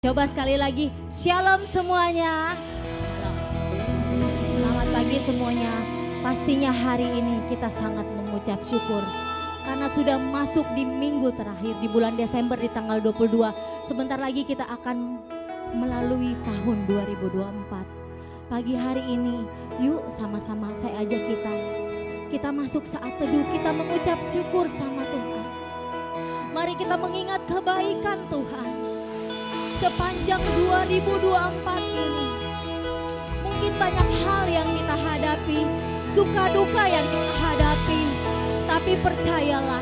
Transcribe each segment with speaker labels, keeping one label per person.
Speaker 1: Coba sekali lagi, shalom semuanya. Selamat pagi semuanya. Pastinya hari ini kita sangat mengucap syukur karena sudah masuk di minggu terakhir di bulan Desember di tanggal 22. Sebentar lagi kita akan melalui tahun 2024. Pagi hari ini, yuk sama-sama saya ajak kita masuk saat teduh, kita mengucap syukur sama Tuhan. Mari kita mengingat kebaikan Tuhan sepanjang 2024 ini. Mungkin banyak hal yang kita hadapi, suka duka yang kita hadapi, tapi percayalah,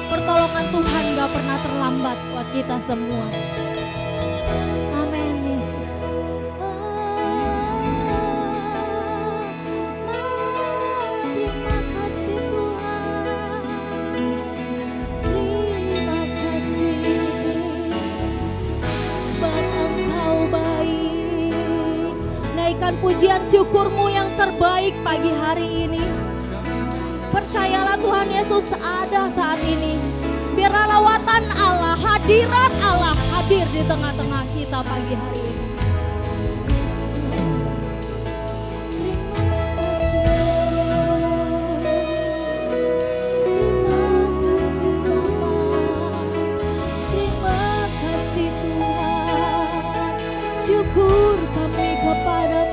Speaker 1: pertolongan Tuhan gak pernah terlambat buat kita semua. Amin Yesus. Terima kasih Tuhan. Terima kasih sebab Engkau baik. Naikkan pujian syukurmu yang terbaik pagi hari ini. Percayalah Tuhan Yesus ada saat ini. Biarlah lawatan Allah, hadirat Allah hadir di tengah-tengah kita pagi hari ini. Terima kasih Tuhan. Syukur kami kepadamu.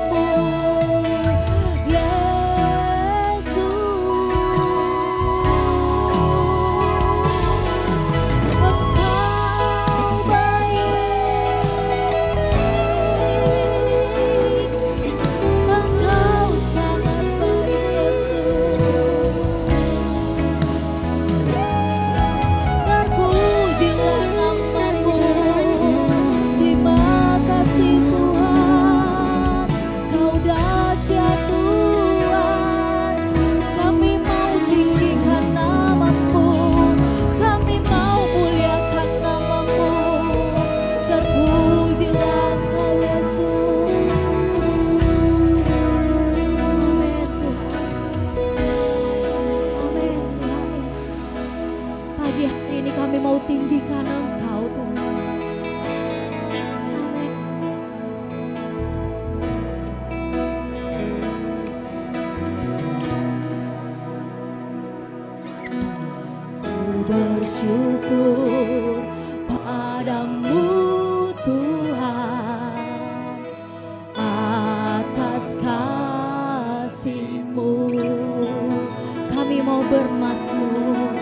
Speaker 1: Bersyukur padamu Tuhan atas kasih-Mu. Kami mau bermazmur,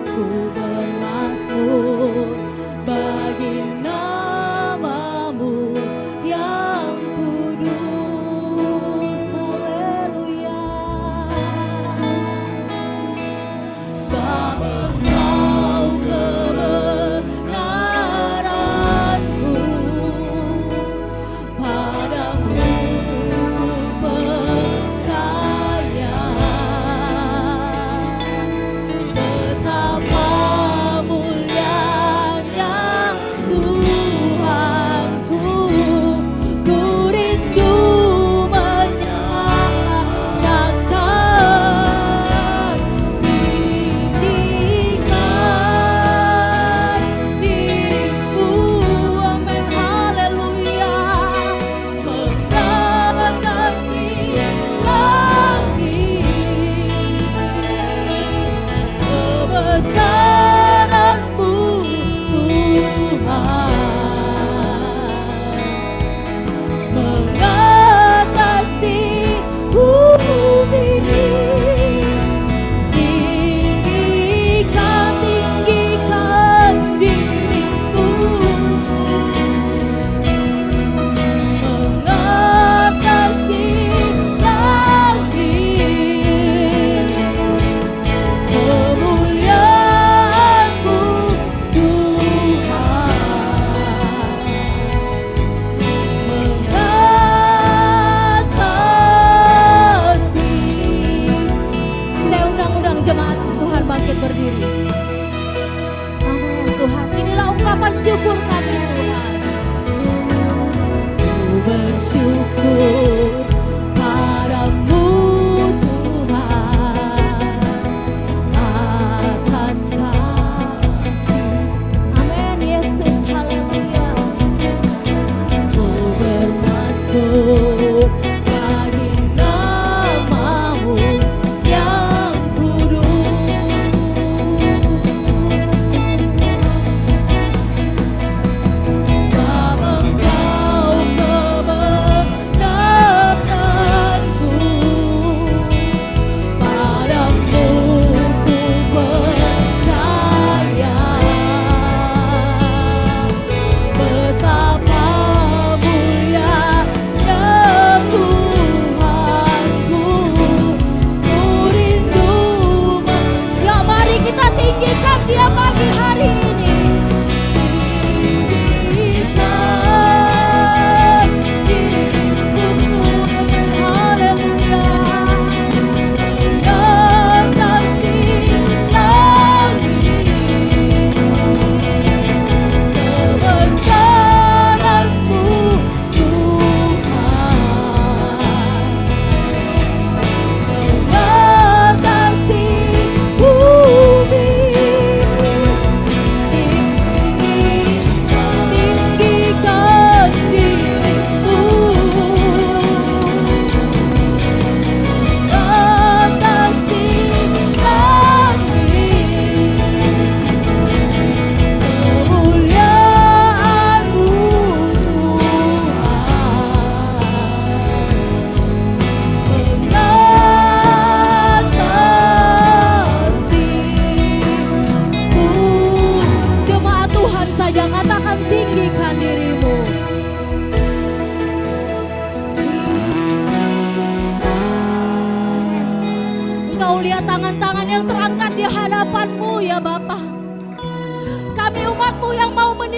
Speaker 1: ku bermazmur bagi nama-Mu yang kudus. Haleluya. Sebab Engkau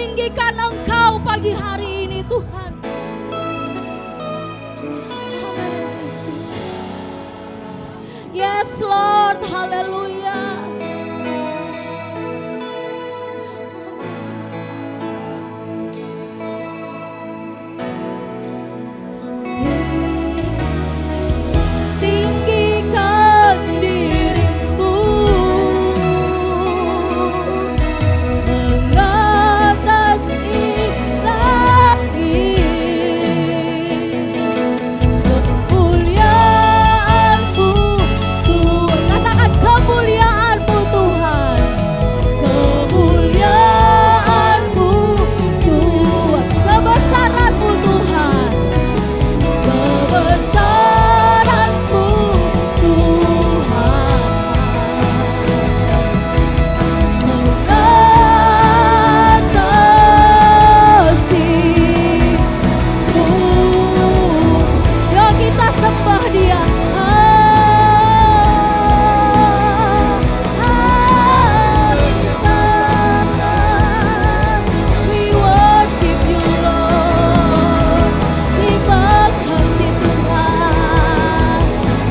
Speaker 1: tinggikan Engkau pagi hari ini Tuhan. Yes Lord, haleluya. Tinggikan dirimu mengatasi langit, kemuliaan-Mu Tuhan. Katakan kemuliaan-Mu Tuhan, kemuliaan-Mu Tuhan, kebesaran-Mu Tuhan, kebesaran-Mu Tuhan, mengatasimu. Yuk kita sembah Dia. We worship You Lord. Terima kasih Tuhan.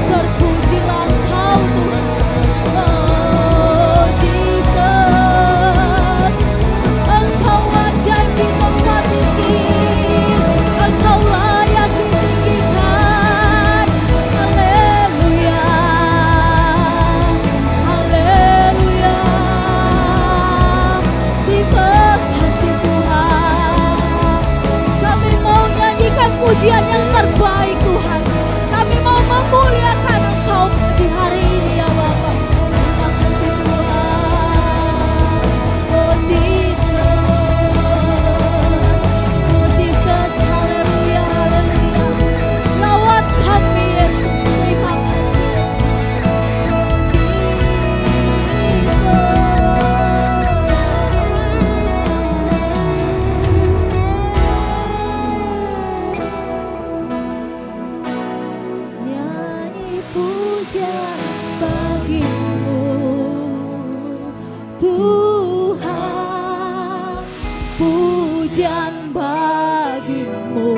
Speaker 1: Terpujilah Engkau Tuhan. Oh Jesus, Engkau ajaib di tempat ini. Engkau layak ditinggikan. Haleluya, haleluya. Terima kasih Tuhan. Kami mau nyanyikan pujian yang terbaik Tuhan. Kami mau memuliakan Engkau di hari ini ya Bapa. Terima kasih Tuhan. Oh Jesus, oh Jesus, haleluya, haleluya. Lawat kami Yesus, terima kasih nyanyi pujian bagimu Tuhan, pujian bagimu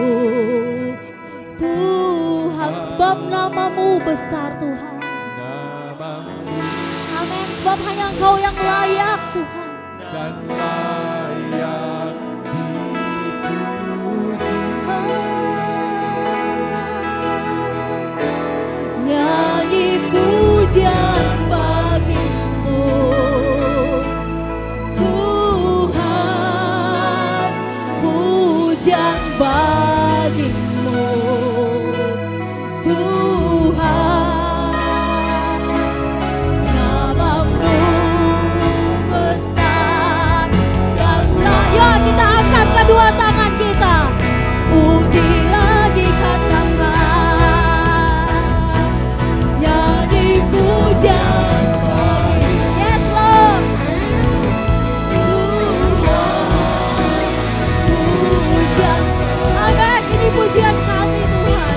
Speaker 1: Tuhan, sebab nama-Mu besar Tuhan. Amin, sebab hanya Engkau yang layak Tuhan.
Speaker 2: dan layak dipuji.
Speaker 1: Nyanyi pujian bagimu Tuhan, pujian bagimu Tuhan, nama-Mu besar dan layak. Kita angkat kedua tangan kita, puji lagi katakan, nyanyi pujian bagi yes Lord Tuhan, pujian. Amin, ini pujian kami Tuhan.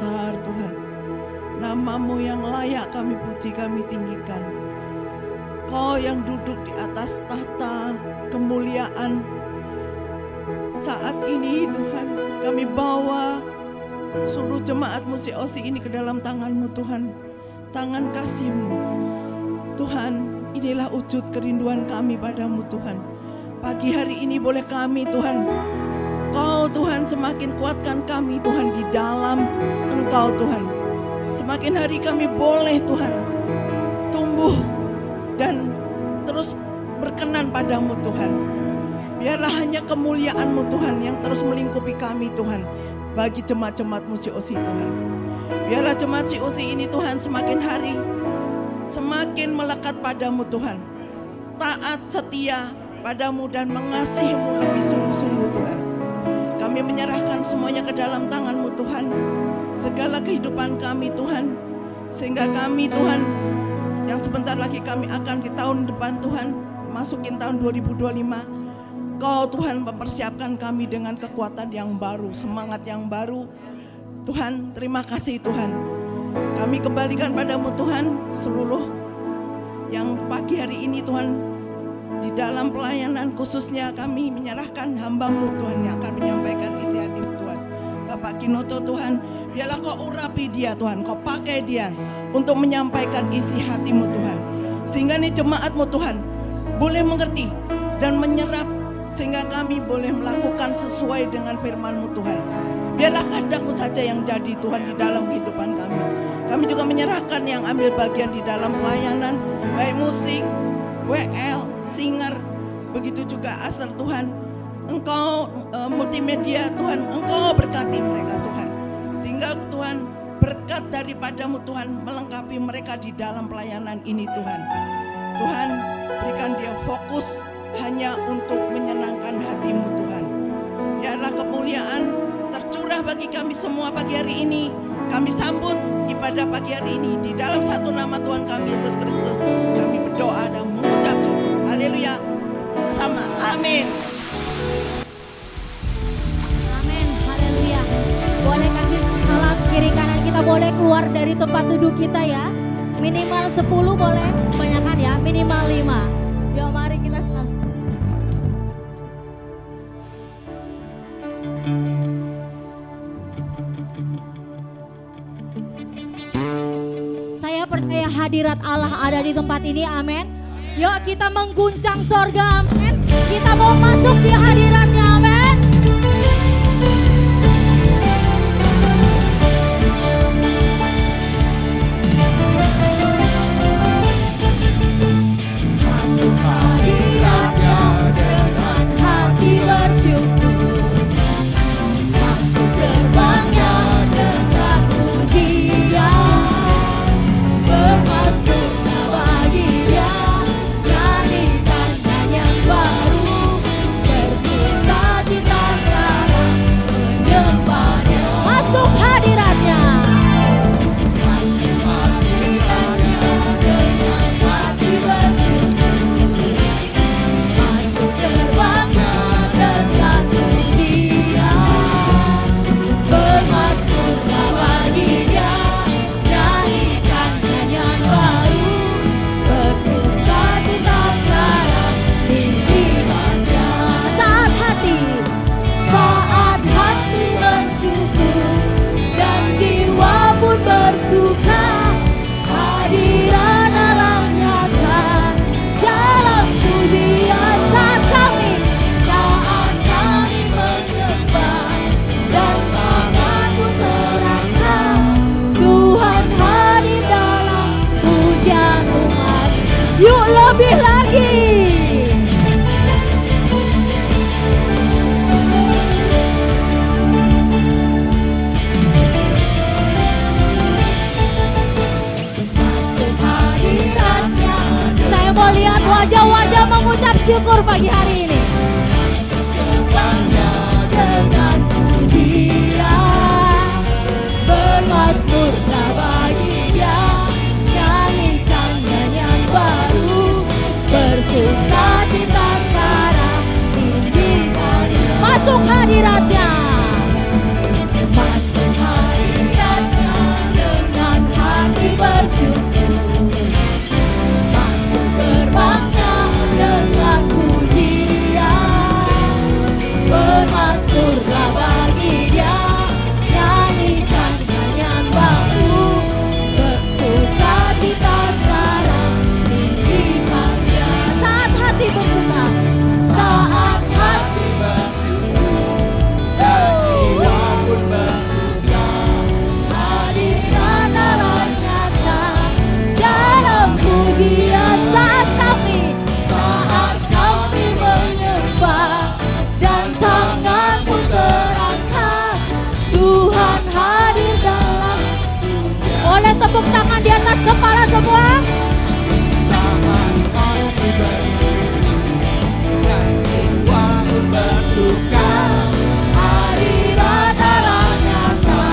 Speaker 3: besar Tuhan. Nama-Mu yang layak kami puji, kami tinggikan. Kau yang duduk di atas tahta kemuliaan. Saat ini Tuhan, kami bawa seluruh jemaat Musik Osi ini ke dalam tangan-Mu Tuhan. Tangan kasih-Mu. Tuhan, inilah wujud kerinduan kami padamu Tuhan. Pagi hari ini boleh kami Tuhan, Kau Tuhan semakin kuatkan kami Tuhan di dalam Engkau Tuhan. Semakin hari kami boleh Tuhan tumbuh dan terus berkenan padamu Tuhan. Biarlah hanya kemuliaan-Mu Tuhan yang terus melingkupi kami Tuhan. Bagi jemaat-jemaat Musik Osi Tuhan. Biarlah jemaat COC ini Tuhan semakin hari semakin melekat padamu Tuhan. Taat setia padamu dan mengasihi-Mu lebih sungguh-sungguh Tuhan. Kami menyerahkan semuanya ke dalam tangan-Mu Tuhan. Segala kehidupan kami Tuhan. Sehingga kami Tuhan, yang sebentar lagi kami akan di tahun depan Tuhan, masukin tahun 2025. Kau Tuhan mempersiapkan kami dengan kekuatan yang baru, semangat yang baru. Tuhan, terima kasih Tuhan. Kami kembalikan padamu Tuhan seluruh yang pagi hari ini Tuhan, di dalam pelayanan khususnya kami menyerahkan hamba-Mu Tuhan yang akan menyampaikan isi hati-Mu Tuhan. Bapak Kinoto Tuhan, biarlah Kau urapi dia Tuhan, Kau pakai dia untuk menyampaikan isi hati-Mu Tuhan. Sehingga nih jemaat-Mu Tuhan boleh mengerti dan menyerap, sehingga kami boleh melakukan sesuai dengan firman-Mu Tuhan. Biarlah kehendak-Mu saja yang jadi Tuhan di dalam kehidupan kami. Kami juga menyerahkan yang ambil bagian di dalam pelayanan, baik musik, WL, singer, begitu juga Aser Tuhan. Engkau multimedia Tuhan, Engkau berkati mereka Tuhan. Sehingga Tuhan berkat daripadamu Tuhan melengkapi mereka di dalam pelayanan ini Tuhan. Tuhan berikan dia fokus hanya untuk menyenangkan hati-Mu Tuhan. Biarlah kemuliaan tercurah bagi kami semua pagi hari ini. Kami sambut ibadah pagi hari ini di dalam satu nama Tuhan kami Yesus Kristus. Kami berdoa dan mengucap syukur. Haleluya. Sama. Amin.
Speaker 1: Amin. Haleluya. Boleh kasih salam kiri kanan, kita boleh keluar dari tempat duduk kita ya. Minimal 10 boleh, kebanyakan ya, minimal 5. Yuk mari kita salam. Saya percaya hadirat Allah ada di tempat ini, amin. Yuk kita mengguncang sorga, amin. Kita mau masuk di hadiratnya, amin. Masuk hadiratnya dengan hati bersyukur. Masuk gerbangnya dengan pujian. Bermasmur bagi Dia, nyanyikan nyanyian baru, bersukacita sekarang menyembahnya. Masuk hadiratnya. Masuk hadiratnya dengan hati bersyukur. Masuk gerbangnya dengan pujian. Bermasmur bagi Dia, nyanyikan nyanyian baru, bersukacita sekarang tinggikannya. Saat hati bersyukur dan jiwa pun bersuka, hadirat Allah nyata dalam pujian. Saat kami menyembah dan tangan pun terangkat, Tuhan hadir dalam pujian umat. Yuk lebih lagi. Masuk hadiratnya. Saya mau lihat wajah-wajah mengucap syukur pagi hari ini. Gerbangnya dengan pujian, bermasmur bagi Dia, nyanyikan nyanyian baru, bersukacita sekarang tinggikan. Masuk hadiratnya. Masuk hadiratnya bersyukur, masuk gerbangnya dengan pujian. Bermasmurlah bagi Dia, nyanyikan nyanyian baru, bersuka cita sekarang tinggikannya. Saat hati bersuka, saat hati
Speaker 2: bersyukur dan jiwa pun bersuka.
Speaker 1: hadirat Allah nyata dalam pujian. Saat kami menyembah dan tangan pun terangkat, Tuhan hadir dalam pujian. Boleh tepuk tangan di atas kepala semua.
Speaker 2: Tangan hati bersyukur dan jiwa pun bersuka.
Speaker 1: Hadirat Allah nyata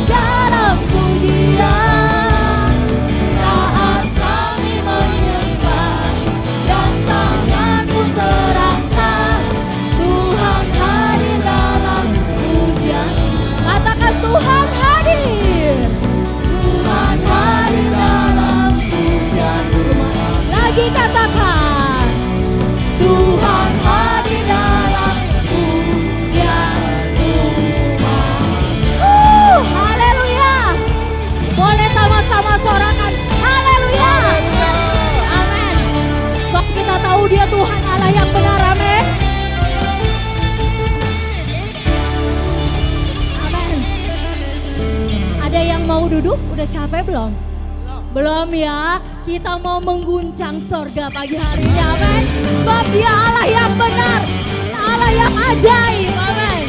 Speaker 1: dalam pujian. Saat kami menyembah dan tangan pun terangkat, Tuhan hadir dalam pujian. Katakan Tuhan hadir. Tuhan hadir dalam pujian. Lagi katakan Tuhan hadir dalam pujian Tuhan. Haleluya. Boleh sama-sama sorakan haleluya. Amin. Sebab kita tahu Dia Tuhan Allah yang benar. Amin. Amin. Ada yang mau duduk? Udah capek belum? Belum ya. Kita mau mengguncang sorga pagi hari ini. Amin. Sebab Dia Allah yang benar, Allah yang ajaib. Amin.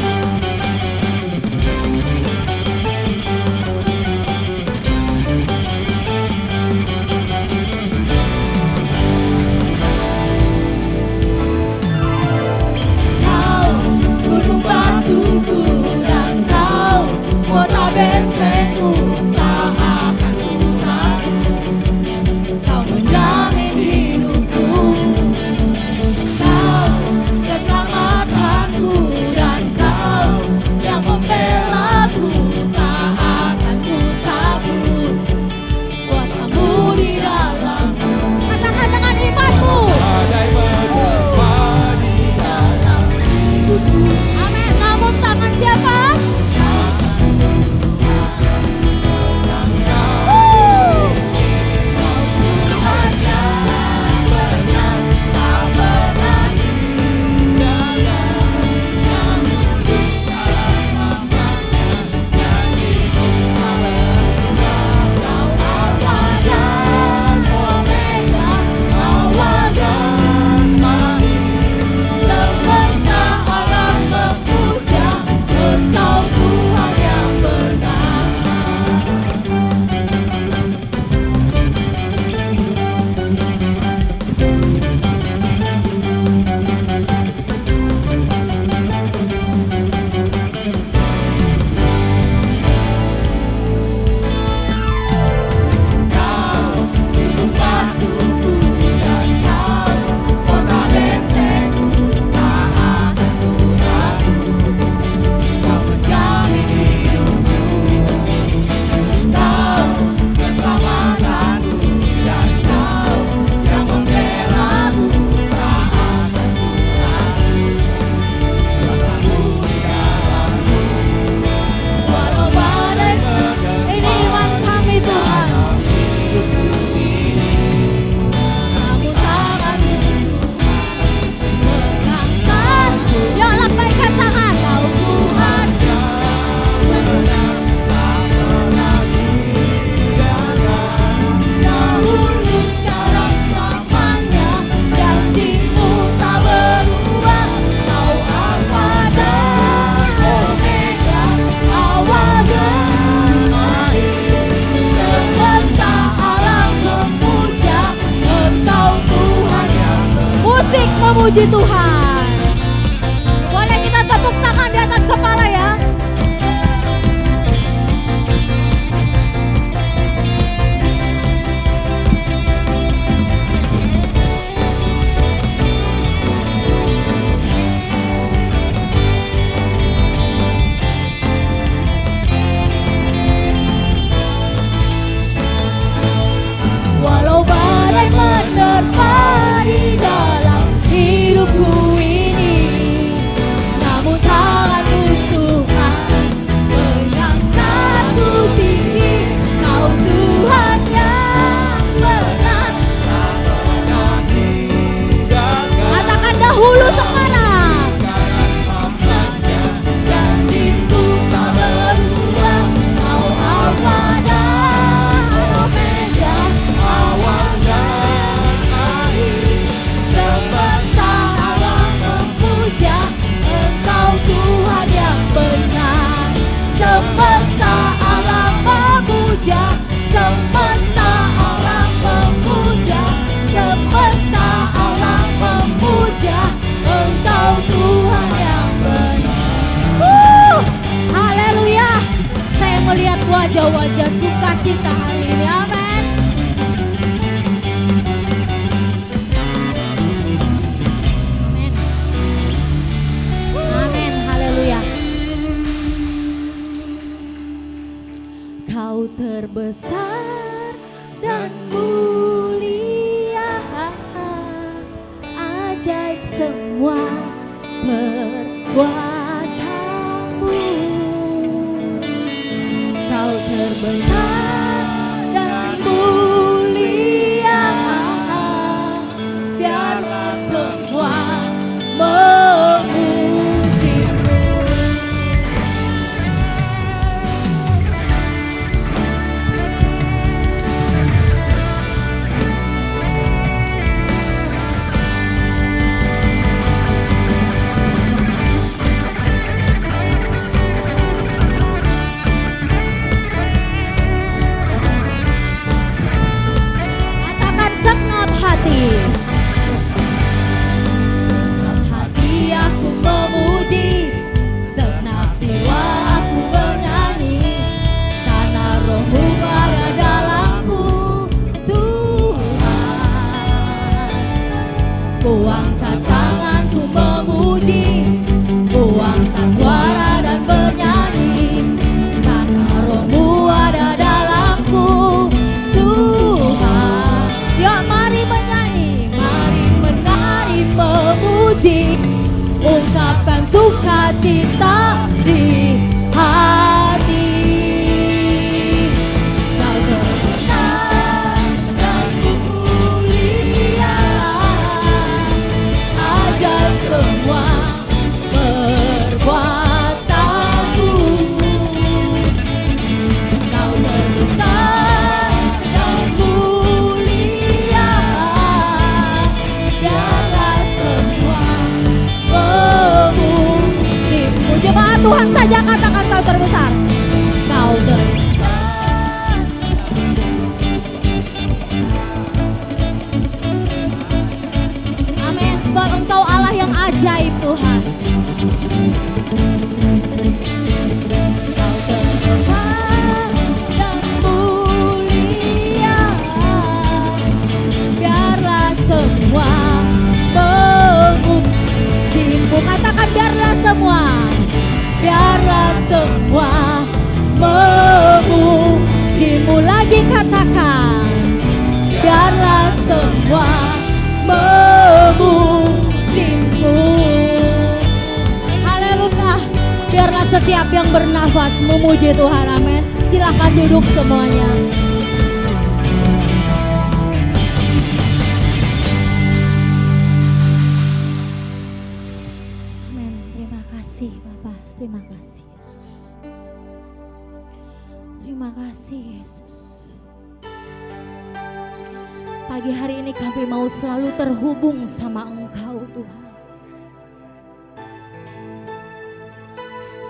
Speaker 1: Kau gunung batuku dan kau kota bentengku, tak akan ku ragu. Kau menjamin hidupku, kau keselamatanku, dan kau yang membelaku, tak akan ku takut. Kuasamu di dalamku. Katakan dengan imanmu.
Speaker 2: Badai bergema di dalam hidupku.
Speaker 1: Amin. Namun tangan siapa? Semesta alam memuja, Engkau Tuhan yang benar. Gunung batuku dan kau kota bentengku, tak akan ku ragu. Kau menjamin hidupku, kau keselamatanku, dan kau yang membelaku, tak akan ku ragu. Kuasamu di dalamku, walau badai. Ini iman kami Tuhan. Namun tanganmu mengangkat. Ya, lambaikan tangan. Kau Tuhan dahulu, sekarang, selamanya. Janjimu tak berubah. Kau Alfa dan Omega, awal dan akhir. Semesta alam memuja, Engkau Tuhan yang benar. Musik memuji Tuhan. Boleh kita tepuk tangan di atas kepala ya. sukacita hari ini. Amin. Amin. Amin. Haleluya. Kau terbesar dan mulia, ajaib semua perbuatanmu. Kau terbesar dan mulia, biarlah semua memujimu. Katakan segenap hati. Segenap hati aku memuji, segenap jiwa aku bernyanyi, karena Roh-Mu ada dalamku, Tuhan. Ku angkat tanganku memuji, ku angkat suara dan bernyanyi, karena Roh-Mu ada dalamku, Tuhan. Ya mari menyanyi, mari menari memuji, ungkapkan sukacita di hati. Kau terbesar dan mulia, ajaib semua perbuatanmu. Kau terbesar dan mulia, biarlah semua memujimu. Jemaat Tuhan saja katakan kau terbesar. Kau terbesar. Amin. Sebab Engkau Allah yang ajaib, Tuhan. Kau terbesar dan mulia, biarlah semua memujimu. Katakan biarlah semua, biarlah semua memujimu. Lagi katakan, biarlah semua memujimu. Haleluya. Biarlah setiap yang bernafas memuji Tuhan. Amin. Silakan duduk semuanya. Amin. Terima kasih Bapak. Terima kasih Yesus. Terima kasih Yesus. Pagi hari ini kami mau selalu terhubung sama Engkau Tuhan.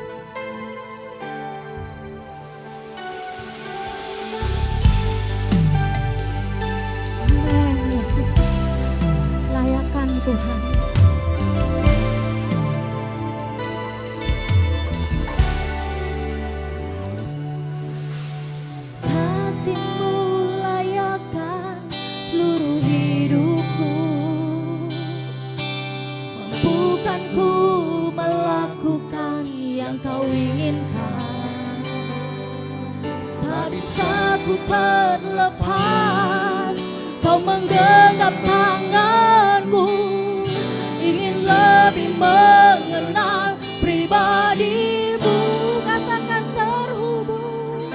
Speaker 1: Yesus. Amin Yesus. Layakan Tuhan Yesus. Kasih-Mu layakkan seluruh hidupku, mampukanku melakukan yang Kau inginkan. Tak bisa ku terlepas, Kau menggenggam tanganku, ingin lebih mengenal pribadi-Mu. Katakan terhubung.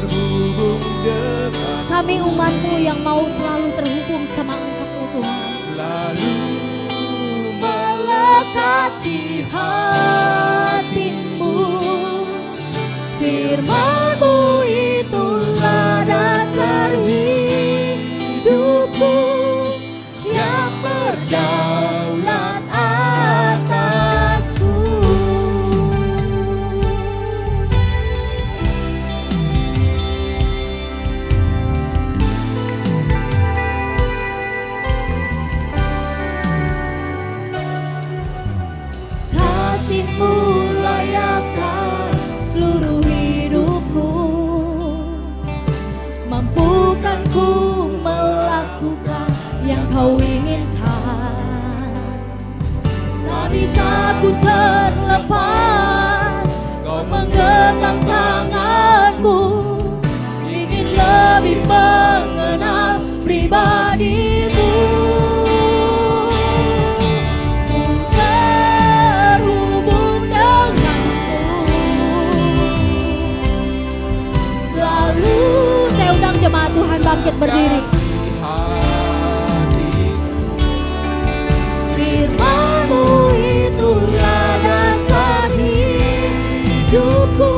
Speaker 2: Terhubung dengan
Speaker 1: Kami umat-Mu yang mau selalu terhubung sama Engkau Tuhan.
Speaker 2: selalu
Speaker 1: Melekat di hati-Mu, firman-Mu itulah dasar hidupku yang berdaulat atasku. Kasih-Mu layakkan seluruh hidup di saat ku terlepas, kau menggenggam tanganku, ingin lebih mengenal pribadimu. Ku terhubung denganmu, selalu. Saya undang jemaat Tuhan bangkit berdiri. Firman-Mu itulah dasar hidupku,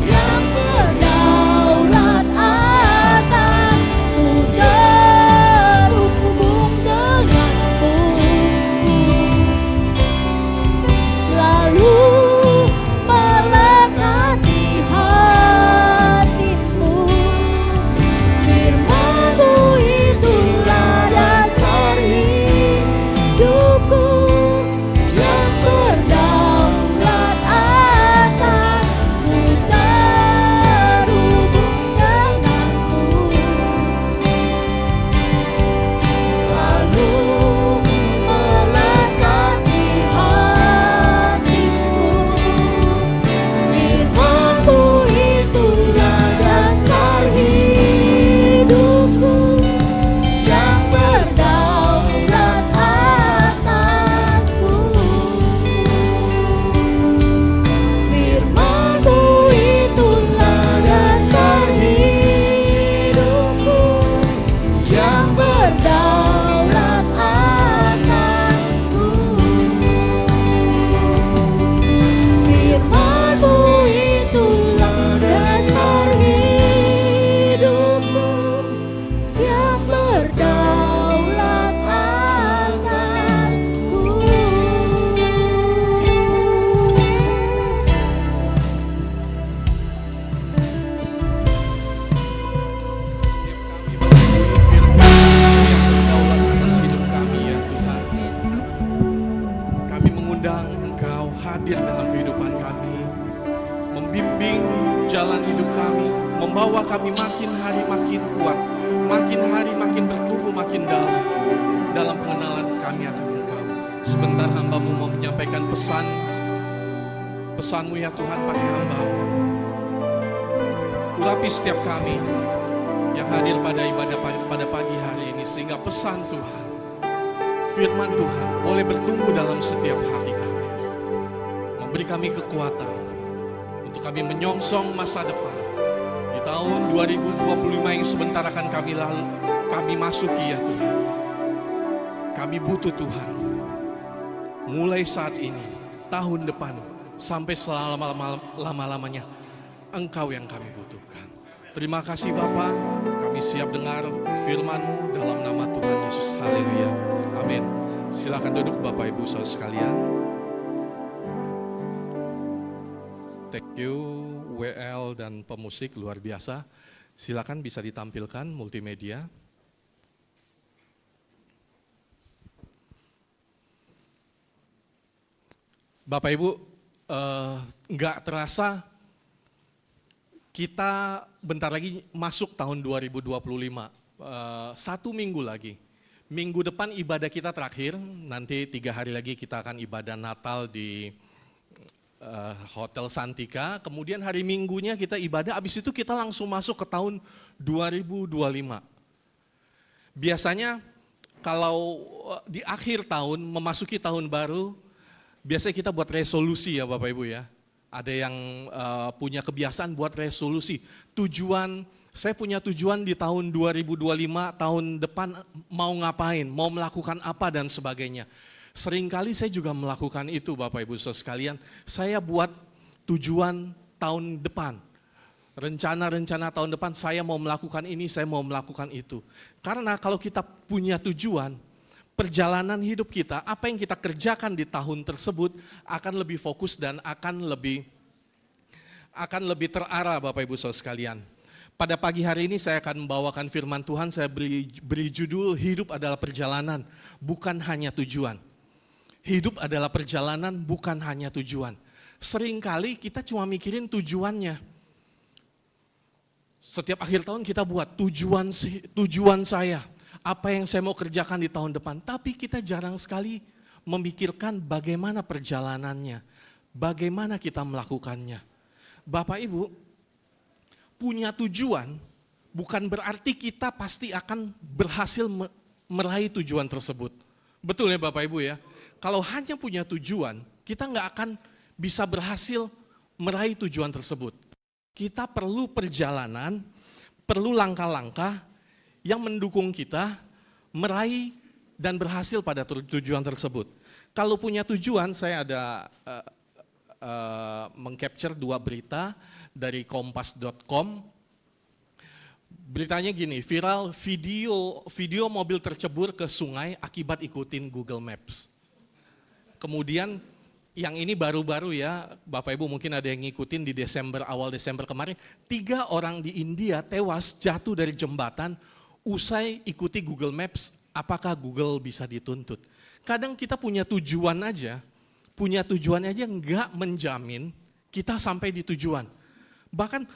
Speaker 1: yang berdaulat atasku, terhubung denganmu, selalu melekat di hatimu. Firman-Mu itulah dasar hidupku, yang berdaulat atasku, terhubung denganmu, lalu melekat di hatimu. Firman-Mu itulah dasar hidupku, yang berdaulat atasku. Firman-Mu itulah dasar hidupku, yang berdaulat atasku. Firman-Mu itulah dasar hidupku, yang berdaulat atasku.
Speaker 2: Firman yang berdaulat atas hidup kami ya Tuhan. Kami mengundang Engkau hadir dalam kehidupan kami, membimbing jalan hidup kami, membawa kami makin hari makin kuat, makin hari makin bertumbuh makin dalam pengenalan kami akan Engkau. Sebentar hamba-Mu mau menyampaikan pesan-Mu ya Tuhan pakai hamba-Mu. Urapi setiap kami yang hadir pada ibadah pada pagi hari ini, sehingga pesan Tuhan, firman Tuhan boleh bertumbuh dalam setiap hati kami, memberi kami kekuatan untuk kami menyongsong masa depan di tahun 2025 yang sebentar akan kami masuki ya Tuhan. Kami butuh Tuhan, mulai saat ini, tahun depan, sampai selama-lamanya, Engkau yang kami butuhkan. Terima kasih Bapa, kami siap dengar firman-Mu dalam nama Tuhan Yesus. Haleluya. Amin. Silakan duduk Bapak Ibu Saudara sekalian. Thank you WL dan pemusik luar biasa. Silakan bisa ditampilkan multimedia. Bapak Ibu, nggak terasa kita bentar lagi masuk tahun 2025, 1 minggu lagi. Minggu depan ibadah kita terakhir, nanti 3 hari lagi kita akan ibadah Natal di Hotel Santika. Kemudian hari Minggunya kita ibadah, habis itu kita langsung masuk ke tahun 2025. Biasanya kalau di akhir tahun, memasuki tahun baru, biasanya kita buat resolusi ya Bapak Ibu ya. Ada yang punya kebiasaan buat resolusi. Saya punya tujuan di tahun 2025, tahun depan mau ngapain, mau melakukan apa dan sebagainya. Seringkali saya juga melakukan itu Bapak Ibu Saudara sekalian. Saya buat tujuan tahun depan. Rencana-rencana tahun depan saya mau melakukan ini, saya mau melakukan itu. Karena kalau kita punya tujuan, perjalanan hidup kita, apa yang kita kerjakan di tahun tersebut akan lebih fokus dan akan lebih terarah Bapak Ibu Saudara sekalian. Pada pagi hari ini saya akan membawakan firman Tuhan, saya beri judul Hidup adalah Perjalanan, bukan hanya tujuan. Hidup adalah perjalanan, bukan hanya tujuan. Seringkali kita cuma mikirin tujuannya. Setiap akhir tahun kita buat tujuan saya, apa yang saya mau kerjakan di tahun depan. Tapi kita jarang sekali memikirkan bagaimana perjalanannya, bagaimana kita melakukannya. Bapak Ibu, punya tujuan bukan berarti kita pasti akan berhasil meraih tujuan tersebut. Betul ya Bapak Ibu ya? Kalau hanya punya tujuan, kita nggak akan bisa berhasil meraih tujuan tersebut. Kita perlu perjalanan, perlu langkah-langkah yang mendukung kita meraih dan berhasil pada tujuan tersebut. Kalau punya tujuan, saya ada mengcapture 2 berita dari kompas.com. Beritanya gini, viral video mobil tercebur ke sungai akibat ikutin Google Maps. Kemudian yang ini baru-baru ya, Bapak Ibu mungkin ada yang ngikutin di awal Desember kemarin, 3 orang di India tewas jatuh dari jembatan usai ikuti Google Maps. Apakah Google bisa dituntut? Kadang kita punya tujuan aja nggak menjamin kita sampai di tujuan. Bahkan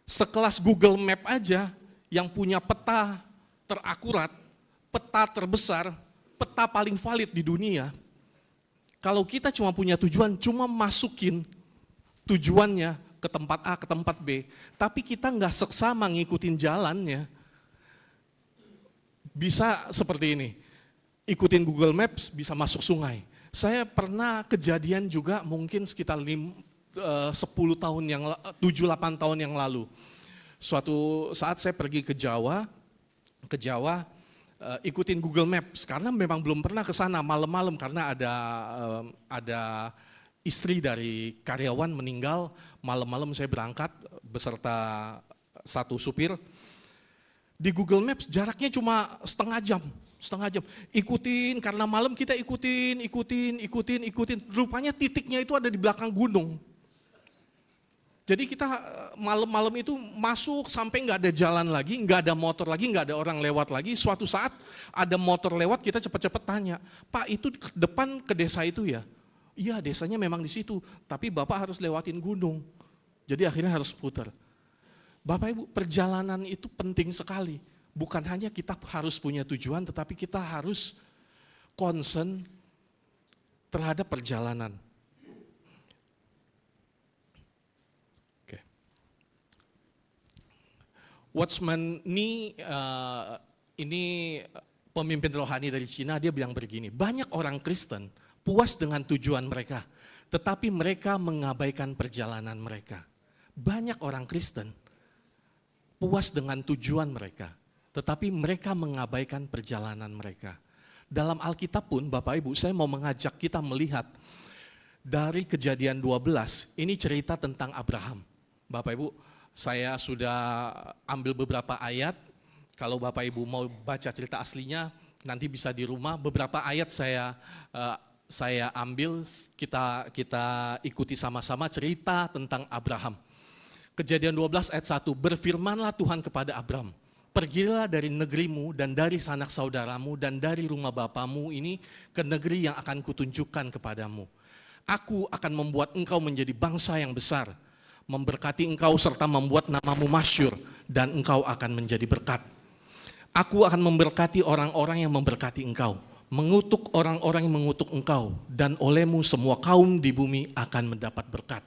Speaker 2: sekelas Google Map aja yang punya peta terakurat, peta terbesar, peta paling valid di dunia. Kalau kita cuma punya tujuan, cuma masukin tujuannya ke tempat A, ke tempat B, tapi kita nggak seksama ngikutin jalannya, bisa seperti ini, ikutin Google Maps bisa masuk sungai. Saya pernah kejadian juga mungkin sekitar 7-8 tahun yang lalu. Suatu saat saya pergi ke Jawa, ikutin Google Maps karena memang belum pernah ke sana malam-malam karena ada istri dari karyawan meninggal, malam-malam saya berangkat beserta satu supir. Di Google Maps jaraknya cuma setengah jam. Ikutin, karena malam kita ikutin. Rupanya titiknya itu ada di belakang gunung. Jadi kita malam-malam itu masuk sampai nggak ada jalan lagi, nggak ada motor lagi, nggak ada orang lewat lagi. Suatu saat ada motor lewat, kita cepet-cepet tanya, Pak itu depan ke desa itu ya? Iya desanya memang di situ, tapi Bapak harus lewatin gunung. Jadi akhirnya harus putar. Bapak Ibu, perjalanan itu penting sekali. Bukan hanya kita harus punya tujuan, tetapi kita harus concern terhadap perjalanan. Oke. Watchman ini pemimpin rohani dari Cina, dia bilang begini, banyak orang Kristen puas dengan tujuan mereka, tetapi mereka mengabaikan perjalanan mereka. Banyak orang Kristen puas dengan tujuan mereka, tetapi mereka mengabaikan perjalanan mereka. Dalam Alkitab pun, Bapak Ibu, saya mau mengajak kita melihat dari Kejadian 12, ini cerita tentang Abraham. Bapak Ibu, saya sudah ambil beberapa ayat, kalau Bapak Ibu mau baca cerita aslinya, nanti bisa di rumah, beberapa ayat saya ambil, kita ikuti sama-sama cerita tentang Abraham. Kejadian 12 ayat 1, berfirmanlah Tuhan kepada Abram, pergilah dari negerimu dan dari sanak saudaramu dan dari rumah bapamu ini ke negeri yang akan kutunjukkan kepadamu. Aku akan membuat engkau menjadi bangsa yang besar, memberkati engkau serta membuat namamu masyhur dan engkau akan menjadi berkat. Aku akan memberkati orang-orang yang memberkati engkau, mengutuk orang-orang yang mengutuk engkau, dan olehmu semua kaum di bumi akan mendapat berkat.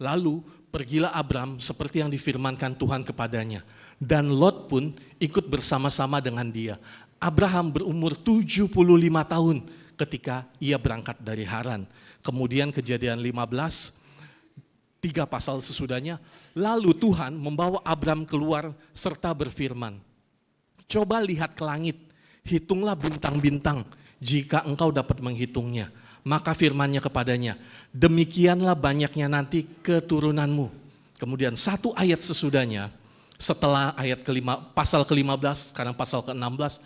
Speaker 2: Lalu pergilah Abram seperti yang difirmankan Tuhan kepadanya. Dan Lot pun ikut bersama-sama dengan dia. Abraham berumur 75 tahun ketika ia berangkat dari Haran. Kemudian Kejadian 15, 3 pasal sesudahnya. Lalu Tuhan membawa Abram keluar serta berfirman, coba lihat ke langit, hitunglah bintang-bintang jika engkau dapat menghitungnya. Maka firman-Nya kepadanya, demikianlah banyaknya nanti keturunanmu. Kemudian 1 ayat sesudahnya, setelah ayat pasal ke-15, sekarang pasal ke-16,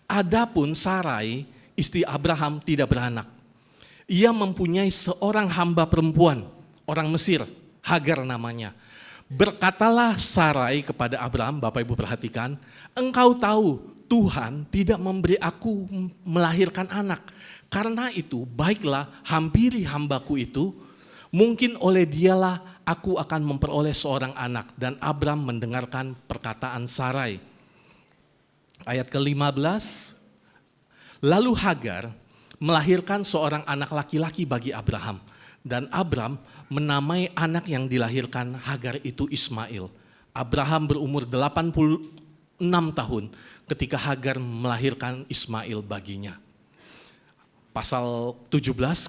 Speaker 2: adapun Sarai, istri Abraham tidak beranak. Ia mempunyai seorang hamba perempuan, orang Mesir, Hagar namanya. Berkatalah Sarai kepada Abraham, Bapak Ibu perhatikan, engkau tahu Tuhan tidak memberi aku melahirkan anak. Karena itu, baiklah hampiri hambaku itu, mungkin oleh dialah aku akan memperoleh seorang anak. Dan Abram mendengarkan perkataan Sarai. Ayat ke-15, lalu Hagar melahirkan seorang anak laki-laki bagi Abraham. Dan Abram menamai anak yang dilahirkan Hagar itu Ismail. Abraham berumur 86 tahun ketika Hagar melahirkan Ismail baginya. Pasal 17,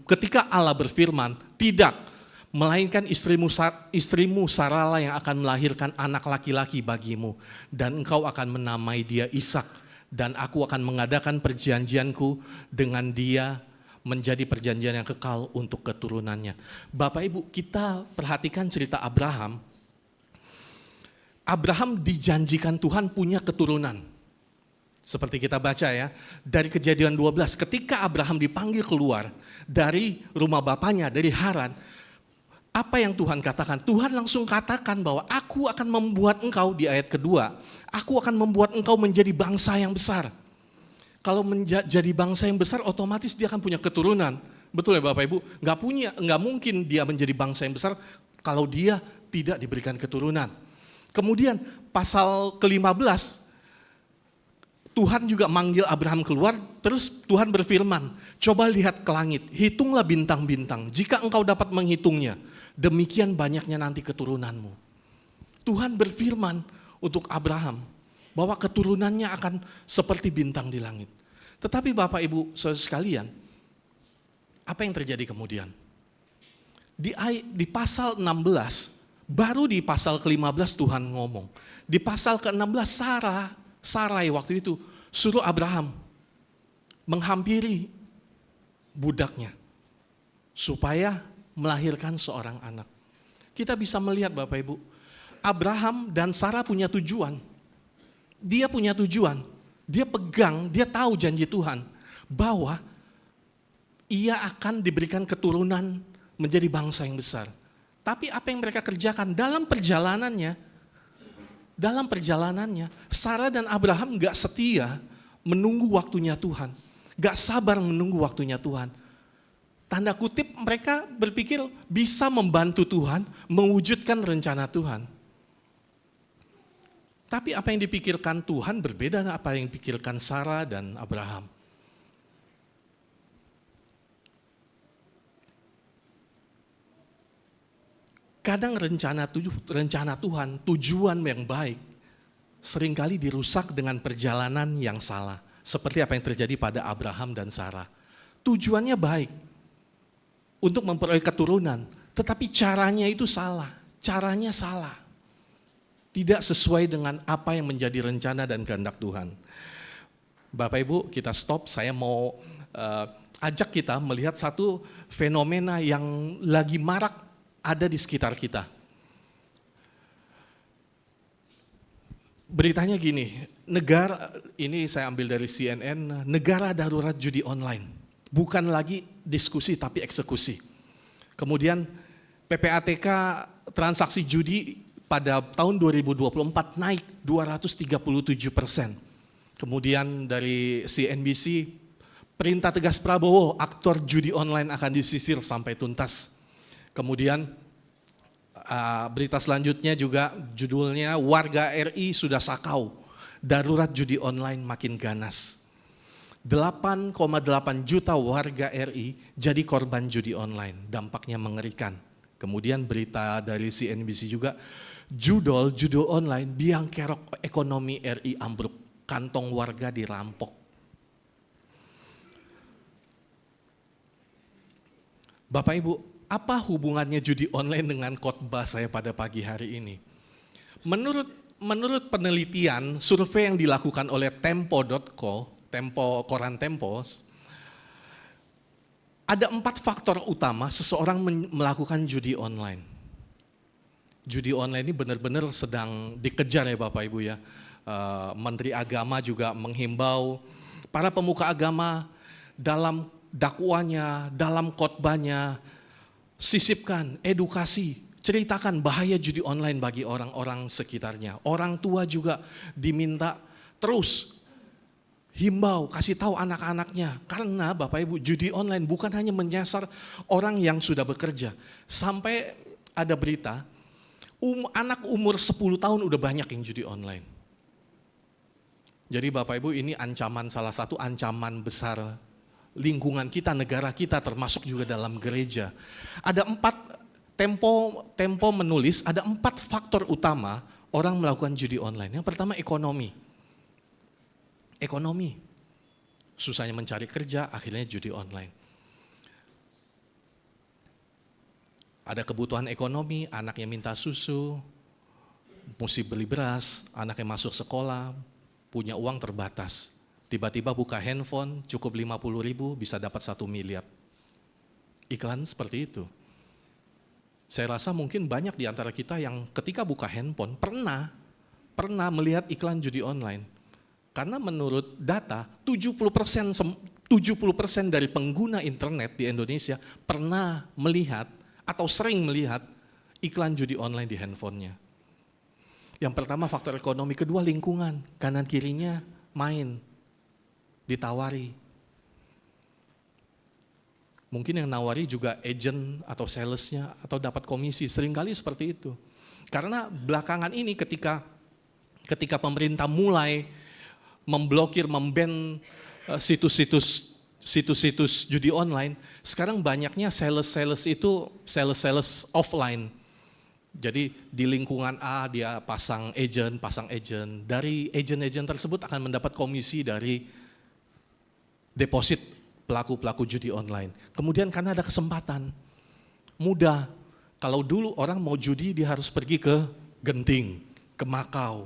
Speaker 2: ketika Allah berfirman, tidak, melainkan istrimu Sarah yang akan melahirkan anak laki-laki bagimu, dan engkau akan menamai dia Ishak, dan aku akan mengadakan perjanjianku dengan dia menjadi perjanjian yang kekal untuk keturunannya. Bapak Ibu, kita perhatikan cerita Abraham. Abraham dijanjikan Tuhan punya keturunan. Seperti kita baca ya, dari Kejadian 12, ketika Abraham dipanggil keluar dari rumah bapaknya, dari Haran, apa yang Tuhan katakan? Tuhan langsung katakan bahwa aku akan membuat engkau, di ayat kedua, aku akan membuat engkau menjadi bangsa yang besar. Kalau menjadi bangsa yang besar, otomatis dia akan punya keturunan. Betul ya Bapak Ibu? Nggak mungkin dia menjadi bangsa yang besar kalau dia tidak diberikan keturunan. Kemudian pasal ke-15, Tuhan juga manggil Abraham keluar, terus Tuhan berfirman, coba lihat ke langit, hitunglah bintang-bintang, jika engkau dapat menghitungnya, demikian banyaknya nanti keturunanmu. Tuhan berfirman untuk Abraham, bahwa keturunannya akan seperti bintang di langit. Tetapi Bapak Ibu saudara sekalian, apa yang terjadi kemudian? Di pasal 16, baru di pasal ke-15 Tuhan ngomong. Di pasal ke-16 Sarai waktu itu suruh Abraham menghampiri budaknya supaya melahirkan seorang anak. Kita bisa melihat Bapak Ibu, Abraham dan Sarah punya tujuan. Dia punya tujuan, dia pegang, dia tahu janji Tuhan bahwa ia akan diberikan keturunan menjadi bangsa yang besar. Tapi apa yang mereka kerjakan dalam perjalanannya, Sarah dan Abraham gak setia menunggu waktunya Tuhan. Gak sabar menunggu waktunya Tuhan. Tanda kutip mereka berpikir bisa membantu Tuhan mewujudkan rencana Tuhan. Tapi apa yang dipikirkan Tuhan berbeda dengan apa yang dipikirkan Sarah dan Abraham. Kadang rencana Tuhan, tujuan yang baik, seringkali dirusak dengan perjalanan yang salah. Seperti apa yang terjadi pada Abraham dan Sarah. Tujuannya baik, untuk memperoleh keturunan, tetapi caranya itu salah. Caranya salah. Tidak sesuai dengan apa yang menjadi rencana dan kehendak Tuhan. Bapak Ibu, kita stop, saya mau ajak kita melihat satu fenomena yang lagi marak ada di sekitar kita. Beritanya gini, negara, ini saya ambil dari CNN, negara darurat judi online. Bukan lagi diskusi tapi eksekusi. Kemudian PPATK transaksi judi pada tahun 2024 naik 237%. Kemudian dari CNBC, perintah tegas Prabowo, aktor judi online akan disisir sampai tuntas. Kemudian berita selanjutnya juga judulnya warga RI sudah sakau, darurat judi online makin ganas. 8,8 juta warga RI jadi korban judi online, dampaknya mengerikan. Kemudian berita dari CNBC juga, judi online biang kerok ekonomi RI ambruk, kantong warga dirampok. Bapak Ibu, apa hubungannya judi online dengan khotbah saya pada pagi hari ini? Menurut penelitian, survei yang dilakukan oleh koran Tempo, ada 4 faktor utama seseorang melakukan judi online. Judi online ini benar-benar sedang dikejar ya Bapak Ibu ya. Menteri Agama juga menghimbau para pemuka agama dalam dakwanya, dalam khotbahnya, sisipkan, edukasi, ceritakan bahaya judi online bagi orang-orang sekitarnya. Orang tua juga diminta terus himbau, kasih tahu anak-anaknya. Karena Bapak Ibu, judi online bukan hanya menyasar orang yang sudah bekerja. Sampai ada berita, anak umur 10 tahun udah banyak yang judi online. Jadi Bapak Ibu, ini salah satu ancaman besar lingkungan kita, negara kita, termasuk juga dalam gereja. Ada 4, Tempo menulis, ada 4 faktor utama orang melakukan judi online. Yang pertama ekonomi. Ekonomi. Susahnya mencari kerja, akhirnya judi online. Ada kebutuhan ekonomi, anaknya minta susu, mesti beli beras, anaknya masuk sekolah, punya uang terbatas. Tiba-tiba buka handphone, cukup 50.000 bisa dapat 1 miliar. Iklan seperti itu. Saya rasa mungkin banyak di antara kita yang ketika buka handphone pernah melihat iklan judi online. Karena menurut data 70% dari pengguna internet di Indonesia pernah melihat atau sering melihat iklan judi online di handphonenya. Yang pertama faktor ekonomi, kedua lingkungan, kanan kirinya main, ditawari. Mungkin yang nawari juga agent atau salesnya atau dapat komisi, seringkali seperti itu. Karena belakangan ini ketika pemerintah mulai memblokir, memban situs-situs judi online, sekarang banyaknya sales itu offline. Jadi di lingkungan A dia pasang agent, dari agent tersebut akan mendapat komisi dari deposit pelaku judi online. Kemudian karena ada kesempatan, mudah. Kalau dulu orang mau judi dia harus pergi ke Genting, ke Makau,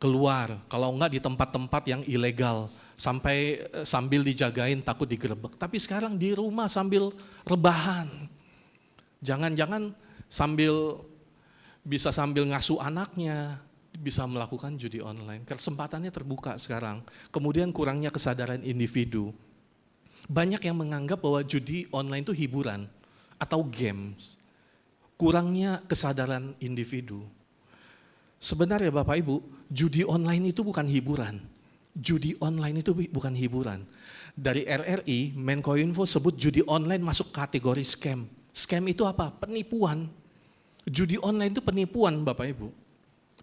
Speaker 2: keluar. Kalau enggak di tempat-tempat yang ilegal, sambil dijagain takut digerebek. Tapi sekarang di rumah sambil rebahan. Jangan-jangan bisa sambil ngasuh anaknya, bisa melakukan judi online. Kesempatannya terbuka sekarang. Kemudian kurangnya kesadaran individu. Banyak yang menganggap bahwa judi online itu hiburan atau games. Kurangnya kesadaran individu. Sebenarnya Bapak Ibu, judi online itu bukan hiburan. Judi online itu bukan hiburan. Dari RRI, Menkominfo sebut judi online masuk kategori scam. Scam itu apa? Penipuan. Judi online itu penipuan Bapak Ibu.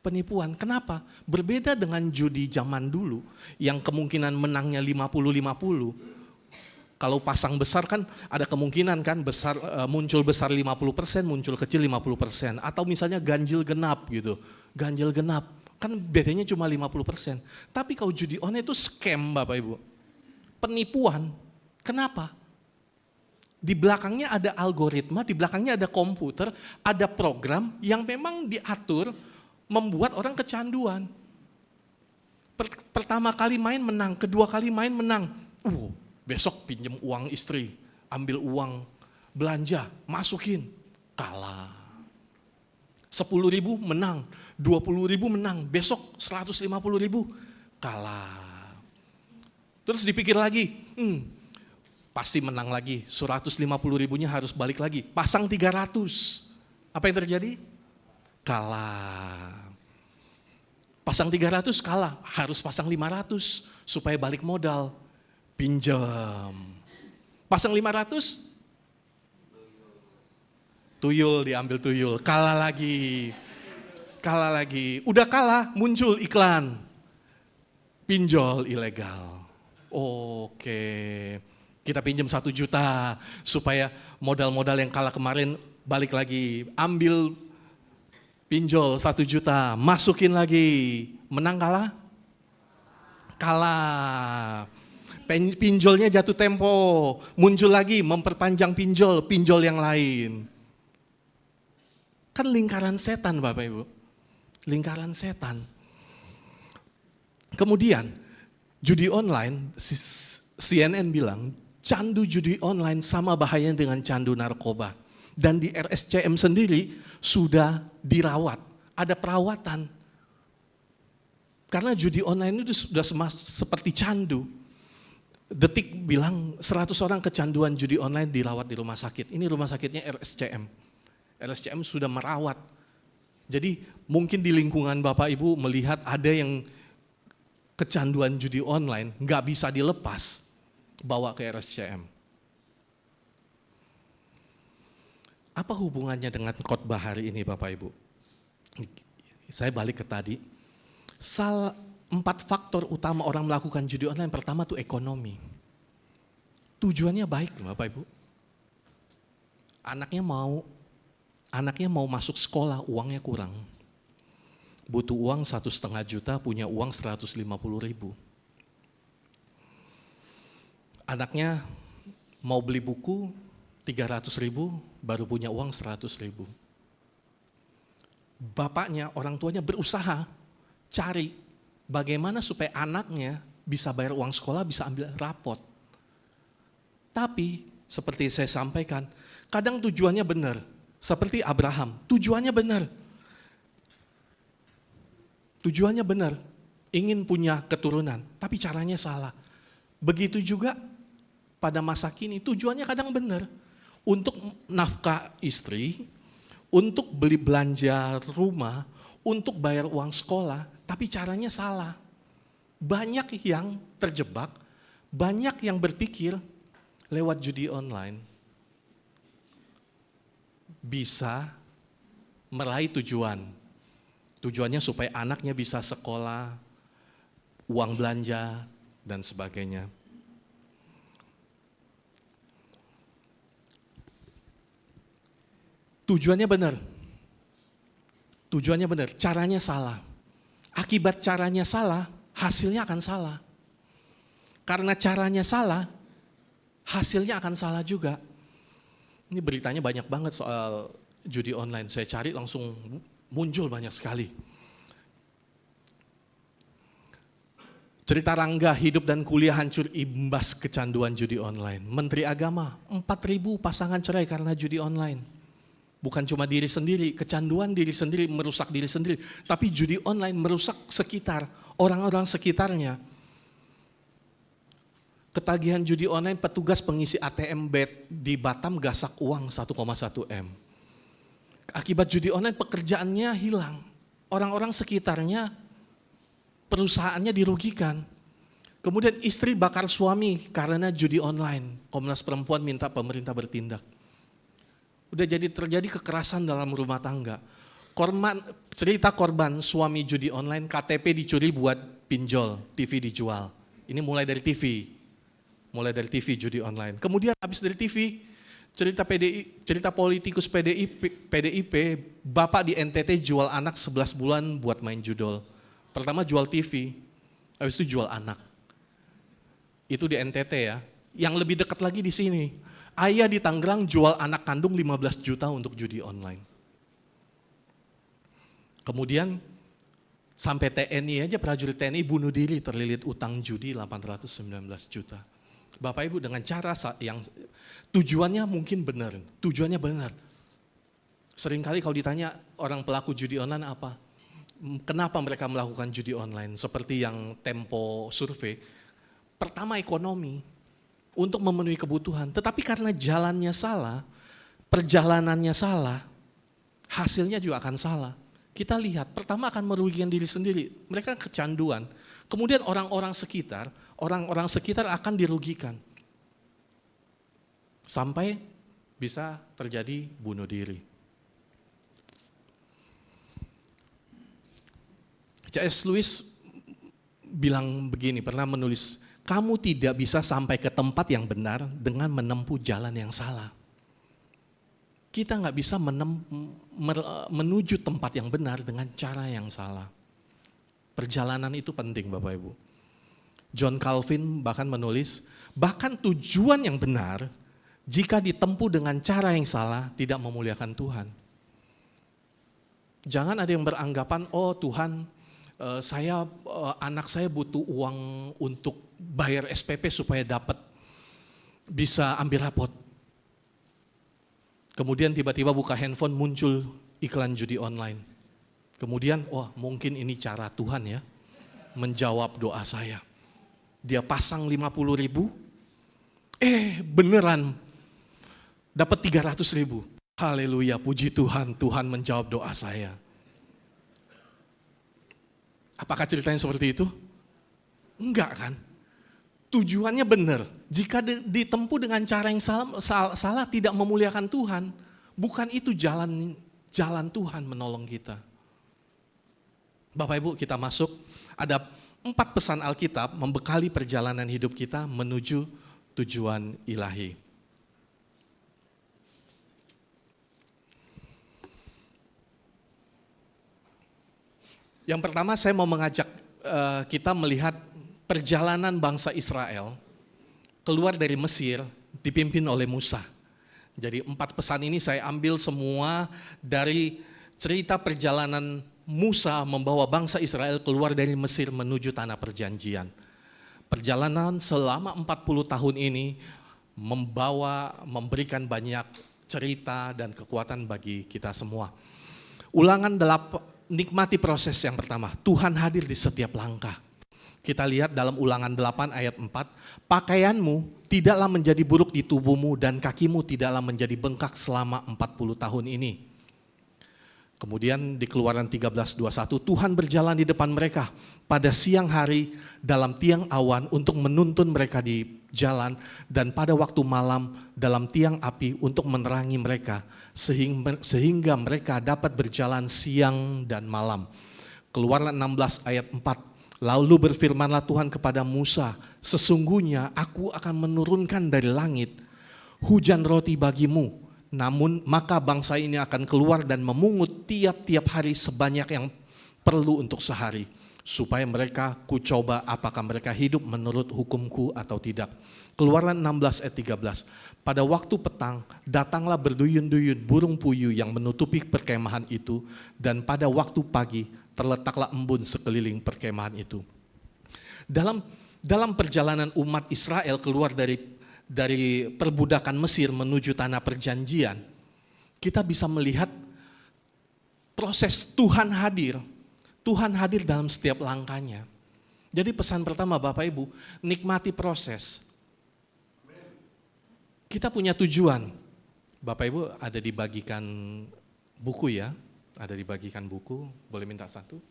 Speaker 2: Penipuan. Kenapa? Berbeda dengan judi zaman dulu yang kemungkinan menangnya 50-50. Kalau pasang besar kan ada kemungkinan kan muncul besar 50%, muncul kecil 50%. Atau misalnya ganjil genap gitu. Ganjil genap. Kan bedanya cuma 50%. Tapi kalau judi online itu scam Bapak Ibu. Penipuan. Kenapa? Di belakangnya ada algoritma, di belakangnya ada komputer, ada program yang memang diatur membuat orang kecanduan. Pertama kali main menang, kedua kali main menang. Besok pinjam uang istri, ambil uang belanja, masukin, kalah. 10.000 menang, 20.000 menang, besok 150.000 kalah. Terus dipikir lagi, pasti menang lagi, 150.000-nya harus balik lagi, pasang 300. Apa yang terjadi? Kalah. Pasang 300 kalah, harus pasang 500 supaya balik modal, pinjam. Pasang 500, tuyul, diambil tuyul, kalah lagi. Udah kalah, muncul iklan, pinjol ilegal. Oke, kita pinjam 1 juta supaya modal-modal yang kalah kemarin balik lagi, ambil pinjol 1 juta, masukin lagi, menang kalah? Kalah. Pinjolnya jatuh tempo, muncul lagi, memperpanjang pinjol yang lain. Kan lingkaran setan Bapak Ibu, lingkaran setan. Kemudian judi online, CNN bilang, candu judi online sama bahayanya dengan candu narkoba. Dan di RSCM sendiri sudah dirawat, ada perawatan. Karena judi online itu sudah seperti candu. Detik bilang 100 orang kecanduan judi online dirawat di rumah sakit. Ini rumah sakitnya RSCM. RSCM sudah merawat. Jadi mungkin di lingkungan Bapak Ibu melihat ada yang kecanduan judi online, nggak bisa dilepas, bawa ke RSCM. Apa hubungannya dengan khotbah hari ini Bapak Ibu? Saya balik ke tadi. 4 faktor utama orang melakukan judi online, pertama tuh ekonomi. Tujuannya baik Bapak Ibu. Anaknya mau masuk sekolah, uangnya kurang. Butuh uang 1,5 juta, punya uang 150.000. Anaknya mau beli buku 300.000, baru punya uang 100.000. Bapaknya, orang tuanya berusaha cari bagaimana supaya anaknya bisa bayar uang sekolah, bisa ambil rapot. Tapi seperti saya sampaikan, kadang tujuannya benar. Seperti Abraham, tujuannya benar. Tujuannya benar, ingin punya keturunan, tapi caranya salah. Begitu juga pada masa kini, tujuannya kadang benar. Untuk nafkah istri, untuk beli belanja rumah, untuk bayar uang sekolah, tapi caranya salah. Banyak yang terjebak, banyak yang berpikir lewat judi online bisa meraih tujuan. Tujuannya supaya anaknya bisa sekolah, uang belanja, dan sebagainya. Tujuannya benar. Tujuannya benar, caranya salah. Akibat caranya salah, hasilnya akan salah. Karena caranya salah, hasilnya akan salah juga. Ini beritanya banyak banget soal judi online. Saya cari langsung muncul banyak sekali. Cerita Rangga hidup dan kuliah hancur imbas kecanduan judi online. Menteri Agama, 4.000 pasangan cerai karena judi online. Bukan cuma diri sendiri, kecanduan diri sendiri, merusak diri sendiri. Tapi judi online merusak sekitar, orang-orang sekitarnya. Ketagihan judi online, petugas pengisi ATM BET di Batam gasak uang 1,1 M. Akibat judi online pekerjaannya hilang. Orang-orang sekitarnya, perusahaannya dirugikan. Kemudian istri bakar suami karena judi online. Komnas Perempuan minta pemerintah bertindak. Udah jadi terjadi kekerasan dalam rumah tangga. Cerita korban suami judi online, KTP dicuri buat pinjol, TV dijual. Ini mulai dari TV judi online. Kemudian habis dari TV, cerita politikus PDIP, bapak di NTT jual anak 11 bulan buat main judol. Pertama jual TV, habis itu jual anak. Itu di NTT ya. Yang lebih dekat lagi di sini. Ayah di Tangerang jual anak kandung 15 juta untuk judi online. Kemudian sampai TNI aja, prajurit TNI bunuh diri terlilit utang judi 819 juta. Bapak Ibu dengan cara yang tujuannya mungkin benar, tujuannya benar. Seringkali kalau ditanya orang pelaku judi online apa? Kenapa mereka melakukan judi online? Seperti yang Tempo survei, pertama ekonomi, untuk memenuhi kebutuhan. Tetapi karena jalannya salah, perjalanannya salah, hasilnya juga akan salah. Kita lihat, pertama akan merugikan diri sendiri, mereka kecanduan. Kemudian orang-orang sekitar akan dirugikan. Sampai bisa terjadi bunuh diri. C.S. Lewis bilang begini, pernah menulis, kamu tidak bisa sampai ke tempat yang benar dengan menempuh jalan yang salah. Kita nggak bisa menuju tempat yang benar dengan cara yang salah. Perjalanan itu penting Bapak Ibu. John Calvin bahkan menulis, bahkan tujuan yang benar jika ditempuh dengan cara yang salah tidak memuliakan Tuhan. Jangan ada yang beranggapan, oh Tuhan, anak saya butuh uang untuk bayar SPP supaya dapat bisa ambil rapot. Kemudian tiba-tiba buka handphone muncul iklan judi online. Kemudian, wah mungkin ini cara Tuhan ya menjawab doa saya. Dia pasang 50.000, beneran dapat 300.000. Haleluya, puji Tuhan, Tuhan menjawab doa saya. Apakah ceritanya seperti itu? Enggak kan? Tujuannya benar. Jika ditempuh dengan cara yang salah tidak memuliakan Tuhan, bukan itu jalan Tuhan menolong kita. Bapak Ibu, kita masuk, ada 4 pesan Alkitab membekali perjalanan hidup kita menuju tujuan ilahi. Yang pertama saya mau mengajak kita melihat perjalanan bangsa Israel keluar dari Mesir dipimpin oleh Musa. Jadi 4 pesan ini saya ambil semua dari cerita perjalanan Musa membawa bangsa Israel keluar dari Mesir menuju tanah perjanjian. Perjalanan selama 40 tahun ini memberikan banyak cerita dan kekuatan bagi kita semua. Ulangan 8, nikmati proses yang pertama. Tuhan hadir di setiap langkah. Kita lihat dalam Ulangan 8 ayat 4, pakaianmu tidaklah menjadi buruk di tubuhmu dan kakimu tidaklah menjadi bengkak selama 40 tahun ini. Kemudian di Keluaran 13:21, Tuhan berjalan di depan mereka pada siang hari dalam tiang awan untuk menuntun mereka di jalan dan pada waktu malam dalam tiang api untuk menerangi mereka sehingga mereka dapat berjalan siang dan malam. Keluaran 16 ayat 4, lalu berfirmanlah Tuhan kepada Musa, sesungguhnya aku akan menurunkan dari langit hujan roti bagimu. Namun maka bangsa ini akan keluar dan memungut tiap-tiap hari sebanyak yang perlu untuk sehari. Supaya mereka kucoba apakah mereka hidup menurut hukumku atau tidak. Keluaran 16 ayat 13. Pada waktu petang datanglah berduyun-duyun burung puyuh yang menutupi perkemahan itu. Dan pada waktu pagi terletaklah embun sekeliling perkemahan itu. Dalam perjalanan umat Israel keluar dari perbudakan Mesir menuju tanah perjanjian, kita bisa melihat proses Tuhan hadir. Tuhan hadir dalam setiap langkahnya. Jadi pesan pertama Bapak Ibu, nikmati proses. Kita punya tujuan. Bapak Ibu ada dibagikan buku ya, ada dibagikan buku, boleh minta satu?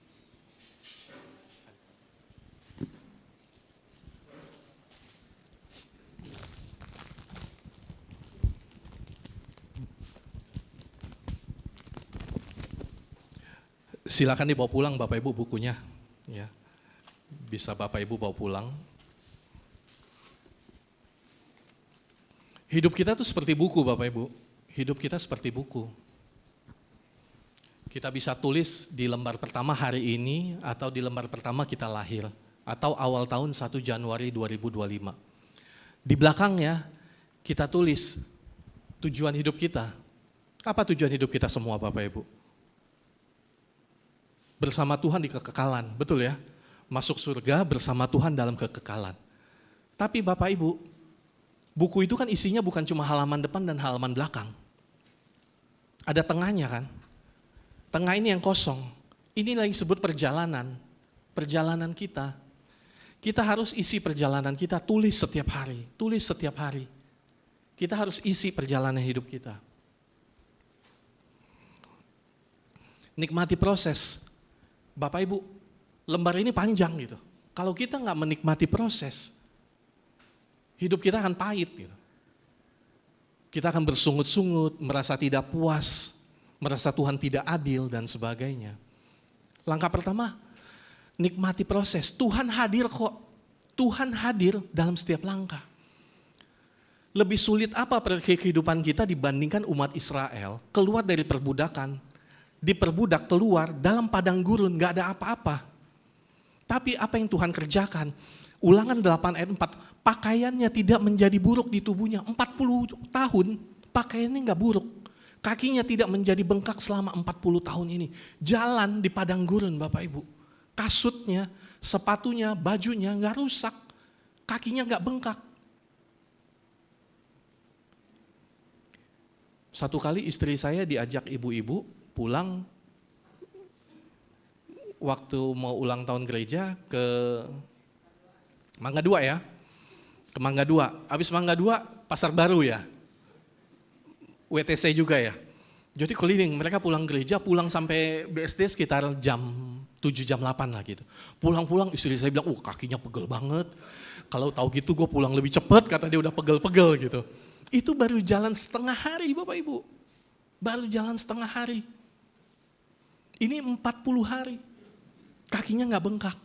Speaker 2: Silakan dibawa pulang Bapak Ibu bukunya, ya. Bisa Bapak Ibu bawa pulang. Hidup kita tuh seperti buku Bapak Ibu. Hidup kita seperti buku. Kita bisa tulis di lembar pertama hari ini atau di lembar pertama kita lahir atau awal tahun 1 Januari 2025. Di belakangnya kita tulis tujuan hidup kita. Apa tujuan hidup kita semua Bapak Ibu? Bersama Tuhan di kekekalan, betul ya? Masuk surga bersama Tuhan dalam kekekalan. Tapi Bapak Ibu, buku itu kan isinya bukan cuma halaman depan dan halaman belakang. Ada tengahnya kan? Tengah ini yang kosong. Ini lagi sebut perjalanan. Perjalanan kita. Kita harus isi perjalanan kita, tulis setiap hari. Tulis setiap hari. Kita harus isi perjalanan hidup kita. Nikmati proses. Bapak Ibu, lembar ini panjang gitu. Kalau kita nggak menikmati proses, hidup kita akan pahit gitu. Kita akan bersungut-sungut, merasa tidak puas, merasa Tuhan tidak adil dan sebagainya. Langkah pertama, nikmati proses. Tuhan hadir kok. Tuhan hadir dalam setiap langkah. Lebih sulit apa kehidupan kita dibandingkan umat Israel keluar dari perbudakan, diperbudak keluar dalam padang gurun, gak ada apa-apa. Tapi apa yang Tuhan kerjakan? Ulangan 8 ayat 4, pakaiannya tidak menjadi buruk di tubuhnya. 40 tahun pakaiannya gak buruk. Kakinya tidak menjadi bengkak selama 40 tahun ini. Jalan di padang gurun Bapak Ibu. Kasutnya, sepatunya, bajunya gak rusak. Kakinya gak bengkak. Satu kali istri saya diajak ibu-ibu pulang waktu mau ulang tahun gereja ke Mangga 2 ya. Ke Mangga 2. Habis Mangga 2 Pasar Baru ya. WTC juga ya. Jadi keliling, mereka pulang gereja, pulang sampai BSD sekitar jam 7, jam 8 lah gitu. Pulang-pulang istri saya bilang, kakinya pegel banget. Kalau tahu gitu gue pulang lebih cepat, kata dia udah pegel-pegel gitu. Itu baru jalan setengah hari Bapak Ibu. Baru jalan setengah hari. Ini 40 hari, kakinya nggak bengkak.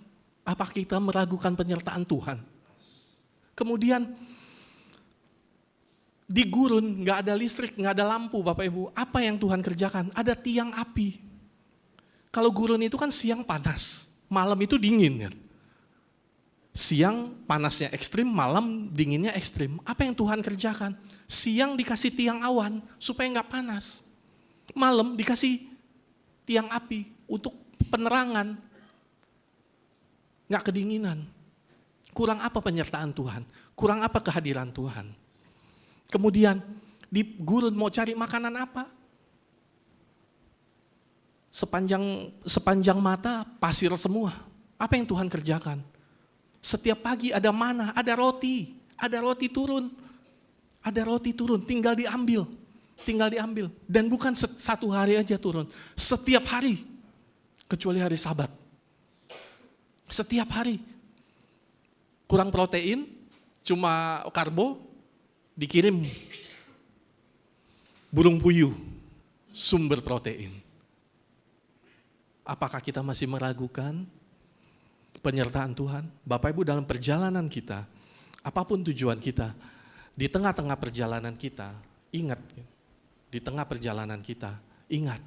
Speaker 2: Apa kita meragukan penyertaan Tuhan? Kemudian Di gurun nggak ada listrik, nggak ada lampu Bapak Ibu. Apa yang Tuhan kerjakan? Ada tiang api. Kalau gurun itu kan siang panas, malam itu dingin kan. Siang panasnya ekstrim, malam dinginnya ekstrim. Apa yang Tuhan kerjakan? Siang dikasih tiang awan supaya nggak panas. Malam dikasih tiang api untuk penerangan. Nggak kedinginan. Kurang apa penyertaan Tuhan? Kurang apa kehadiran Tuhan? Kemudian di gurun mau cari makanan apa? Sepanjang mata pasir semua. Apa yang Tuhan kerjakan? Setiap pagi ada mana, ada roti turun. Ada roti turun, tinggal diambil. Dan bukan satu hari aja turun, setiap hari. Kecuali hari Sabat. Setiap hari. Kurang protein, cuma karbo, dikirim burung puyuh, sumber protein. Apakah kita masih meragukan penyertaan Tuhan? Bapak Ibu, dalam perjalanan kita, apapun tujuan kita, di tengah-tengah perjalanan kita, ingat, di tengah perjalanan kita, ingat,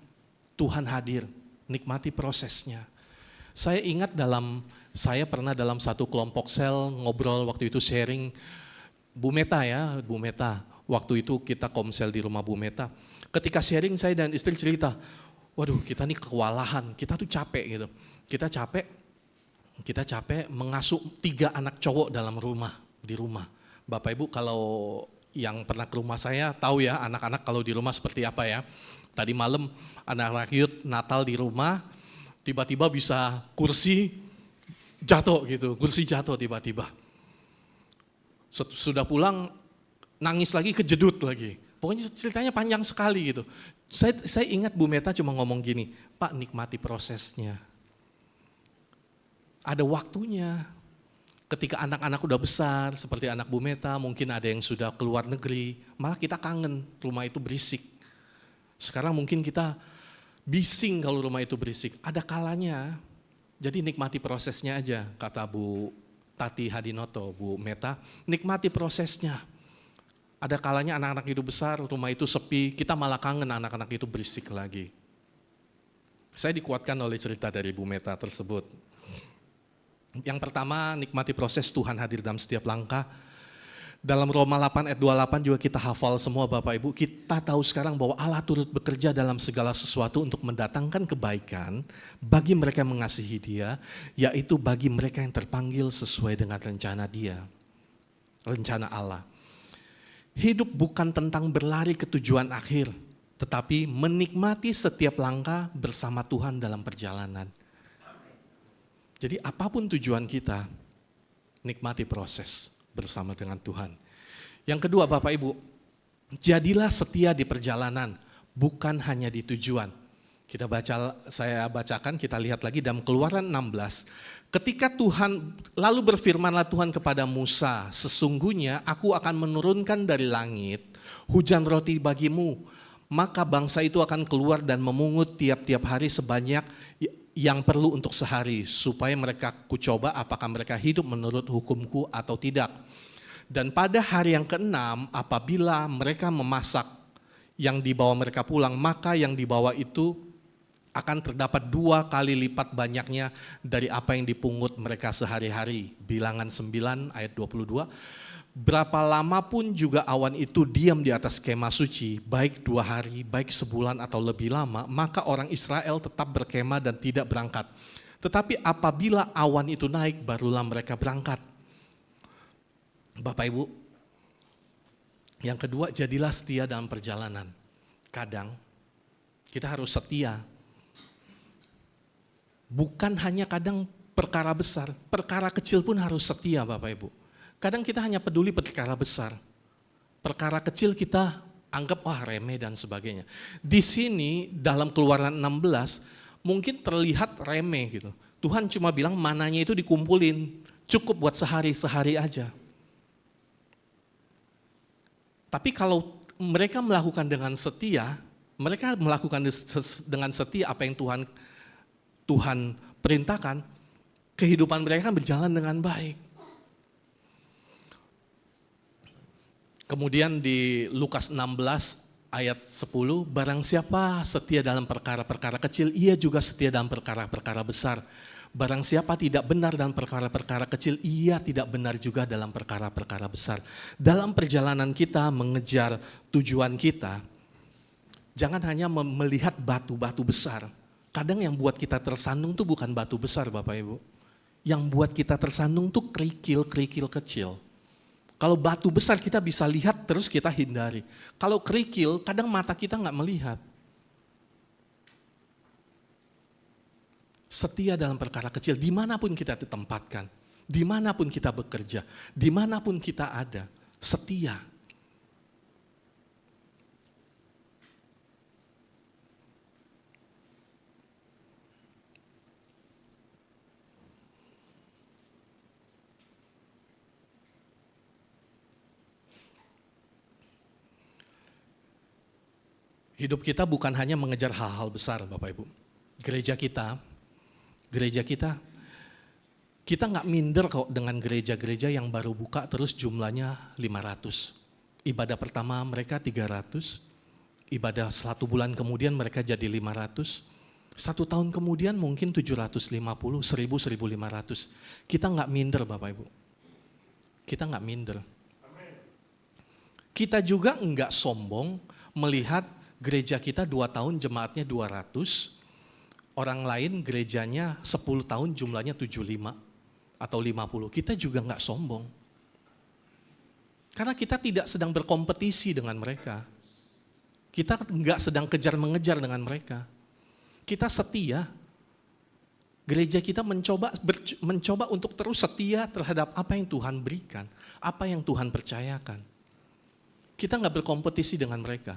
Speaker 2: Tuhan hadir, nikmati prosesnya. Saya ingat saya pernah dalam satu kelompok sel ngobrol waktu itu sharing, Bu Meta, waktu itu kita komsel di rumah Bu Meta. Ketika sharing saya dan istri cerita, waduh kita nih kewalahan, kita tuh capek gitu. Kita capek mengasuh 3 anak cowok di rumah. Bapak Ibu kalau yang pernah ke rumah saya tahu ya anak-anak kalau di rumah seperti apa ya. Tadi malam anak-anak youth Natal di rumah, tiba-tiba bisa kursi jatuh tiba-tiba. Sudah pulang nangis lagi, kejedut lagi. Pokoknya ceritanya panjang sekali gitu. Saya ingat Bu Meta cuma ngomong gini, Pak nikmati prosesnya. Ada waktunya. Ketika anak-anak udah besar, seperti anak Bu Meta, mungkin ada yang sudah keluar negeri, malah kita kangen, rumah itu berisik. Sekarang mungkin kita bising kalau rumah itu berisik. Ada kalanya, jadi nikmati prosesnya aja, kata Bu Tati Hadinoto, Bu Meta, nikmati prosesnya. Ada kalanya anak-anak itu besar, rumah itu sepi, kita malah kangen anak-anak itu berisik lagi. Saya dikuatkan oleh cerita dari Bu Meta tersebut. Yang pertama, nikmati proses, Tuhan hadir dalam setiap langkah. Dalam Roma 8 ayat 28 juga kita hafal semua Bapak Ibu. Kita tahu sekarang bahwa Allah turut bekerja dalam segala sesuatu untuk mendatangkan kebaikan bagi mereka yang mengasihi Dia, yaitu bagi mereka yang terpanggil sesuai dengan rencana Dia. Rencana Allah. Hidup bukan tentang berlari ke tujuan akhir, tetapi menikmati setiap langkah bersama Tuhan dalam perjalanan. Jadi apapun tujuan kita, nikmati proses bersama dengan Tuhan. Yang kedua Bapak Ibu, jadilah setia di perjalanan, bukan hanya di tujuan. Saya bacakan, kita lihat lagi dalam Keluaran 16. Ketika lalu berfirmanlah Tuhan kepada Musa, sesungguhnya aku akan menurunkan dari langit hujan roti bagimu, maka bangsa itu akan keluar dan memungut tiap-tiap hari sebanyak yang perlu untuk sehari, supaya mereka kucoba apakah mereka hidup menurut hukumku atau tidak. Dan pada hari yang ke-6, apabila mereka memasak yang dibawa mereka pulang, maka yang dibawa itu akan terdapat 2 kali lipat banyaknya dari apa yang dipungut mereka sehari-hari. Bilangan 9 ayat 22. Berapa lama pun juga awan itu diam di atas kemah suci, baik 2 hari, baik sebulan atau lebih lama, maka orang Israel tetap berkemah dan tidak berangkat. Tetapi apabila awan itu naik, barulah mereka berangkat. Bapak Ibu, yang kedua, jadilah setia dalam perjalanan. Kadang kita harus setia. Bukan hanya kadang perkara besar, perkara kecil pun harus setia Bapak Ibu. Kadang kita hanya peduli perkara besar. Perkara kecil kita anggap remeh dan sebagainya. Di sini dalam Keluaran 16 mungkin terlihat remeh gitu. Tuhan cuma bilang mananya itu dikumpulin, cukup buat sehari-sehari aja. Tapi kalau mereka melakukan dengan setia, mereka melakukan dengan setia apa yang Tuhan perintahkan, kehidupan mereka berjalan dengan baik. Kemudian di Lukas 16 ayat 10, barang siapa setia dalam perkara-perkara kecil, ia juga setia dalam perkara-perkara besar. Barang siapa tidak benar dalam perkara-perkara kecil, ia tidak benar juga dalam perkara-perkara besar. Dalam perjalanan kita mengejar tujuan kita, jangan hanya melihat batu-batu besar. Kadang yang buat kita tersandung tuh bukan batu besar Bapak Ibu. Yang buat kita tersandung tuh kerikil-kerikil kecil. Kalau batu besar kita bisa lihat terus kita hindari. Kalau kerikil kadang mata kita nggak melihat. Setia dalam perkara kecil, dimanapun kita ditempatkan, dimanapun kita bekerja, dimanapun kita ada, setia. Hidup kita bukan hanya mengejar hal-hal besar Bapak Ibu. Gereja kita nggak minder kok dengan gereja-gereja yang baru buka terus jumlahnya 500. Ibadah pertama mereka 300, ibadah 1 bulan kemudian mereka jadi 500, 1 tahun kemudian mungkin 750, 1000, 1500. Kita nggak minder Bapak Ibu. Kita nggak minder. Kita juga nggak sombong melihat gereja kita 2 tahun jemaatnya 200, orang lain gerejanya 10 tahun jumlahnya 75 atau 50. Kita juga nggak sombong. Karena kita tidak sedang berkompetisi dengan mereka. Kita nggak sedang kejar-mengejar dengan mereka. Kita setia. Gereja kita mencoba untuk terus setia terhadap apa yang Tuhan berikan, apa yang Tuhan percayakan. Kita nggak berkompetisi dengan mereka.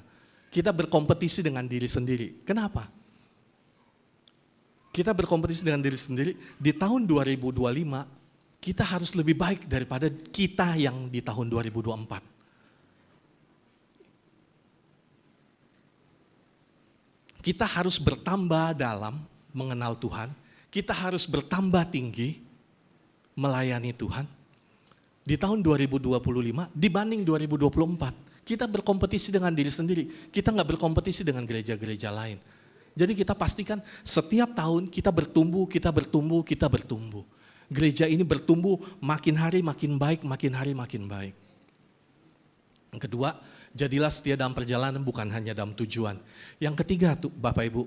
Speaker 2: Kita berkompetisi dengan diri sendiri. Kenapa? Kita berkompetisi dengan diri sendiri. Di tahun 2025, kita harus lebih baik daripada kita yang di tahun 2024. Kita harus bertambah dalam mengenal Tuhan. Kita harus bertambah tinggi melayani Tuhan. Di tahun 2025 dibanding 2024, kita berkompetisi dengan diri sendiri. Kita nggak berkompetisi dengan gereja-gereja lain. Jadi kita pastikan setiap tahun kita bertumbuh. Gereja ini bertumbuh makin hari makin baik, makin hari makin baik. Yang kedua, jadilah setia dalam perjalanan bukan hanya dalam tujuan. Yang ketiga Bapak Ibu,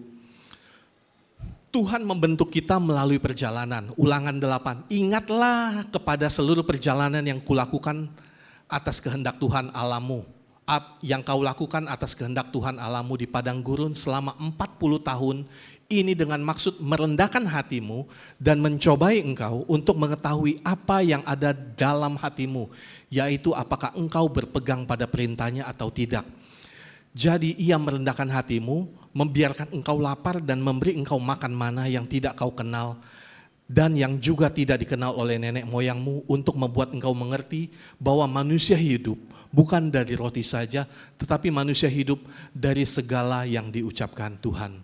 Speaker 2: Tuhan membentuk kita melalui perjalanan. Ulangan 8, ingatlah kepada seluruh perjalanan yang kulakukan atas kehendak Tuhan Allahmu. Yang kau lakukan atas kehendak Tuhan Allahmu di padang gurun selama 40 tahun, ini dengan maksud merendahkan hatimu dan mencobai engkau untuk mengetahui apa yang ada dalam hatimu, yaitu apakah engkau berpegang pada perintahnya atau tidak. Jadi ia merendahkan hatimu, membiarkan engkau lapar dan memberi engkau makan mana yang tidak kau kenal dan yang juga tidak dikenal oleh nenek moyangmu, untuk membuat engkau mengerti bahwa manusia hidup bukan dari roti saja, tetapi manusia hidup dari segala yang diucapkan Tuhan.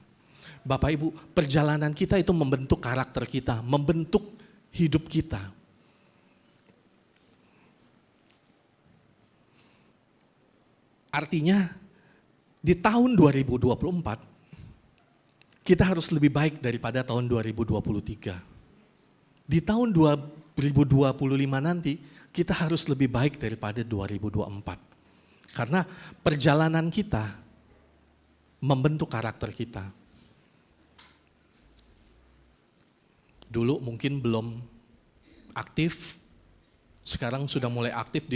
Speaker 2: Bapak Ibu, perjalanan kita itu membentuk karakter kita, membentuk hidup kita. Artinya, di tahun 2024, kita harus lebih baik daripada tahun 2023. Di tahun 2025 nanti, kita harus lebih baik daripada 2024. Karena perjalanan kita membentuk karakter kita. Dulu mungkin belum aktif, sekarang sudah mulai aktif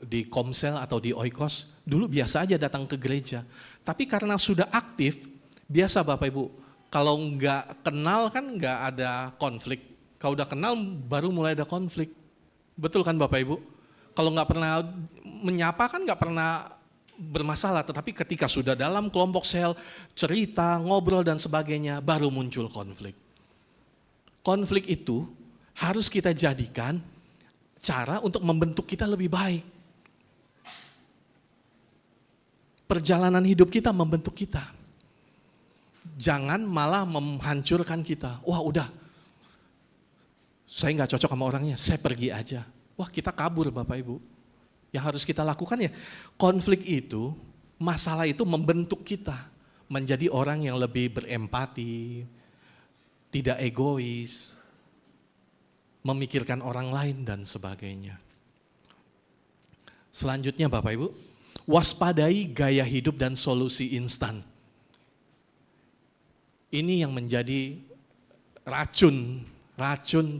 Speaker 2: di Komsel atau di Oikos. Dulu biasa aja datang ke gereja. Tapi karena sudah aktif, biasa Bapak Ibu, kalau nggak kenal kan nggak ada konflik. Kalau udah kenal baru mulai ada konflik. Betul kan Bapak Ibu? Kalau nggak pernah menyapa kan nggak pernah bermasalah, tetapi ketika sudah dalam kelompok sel, cerita, ngobrol dan sebagainya, baru muncul konflik. Konflik itu harus kita jadikan cara untuk membentuk kita lebih baik. Perjalanan hidup kita membentuk kita. Jangan malah menghancurkan kita. Wah udah, saya nggak cocok sama orangnya, saya pergi aja. Wah kita kabur Bapak Ibu. Yang harus kita lakukan ya, konflik itu, masalah itu membentuk kita menjadi orang yang lebih berempati, tidak egois, memikirkan orang lain dan sebagainya. Selanjutnya Bapak Ibu, waspadai gaya hidup dan solusi instan. Ini yang menjadi racun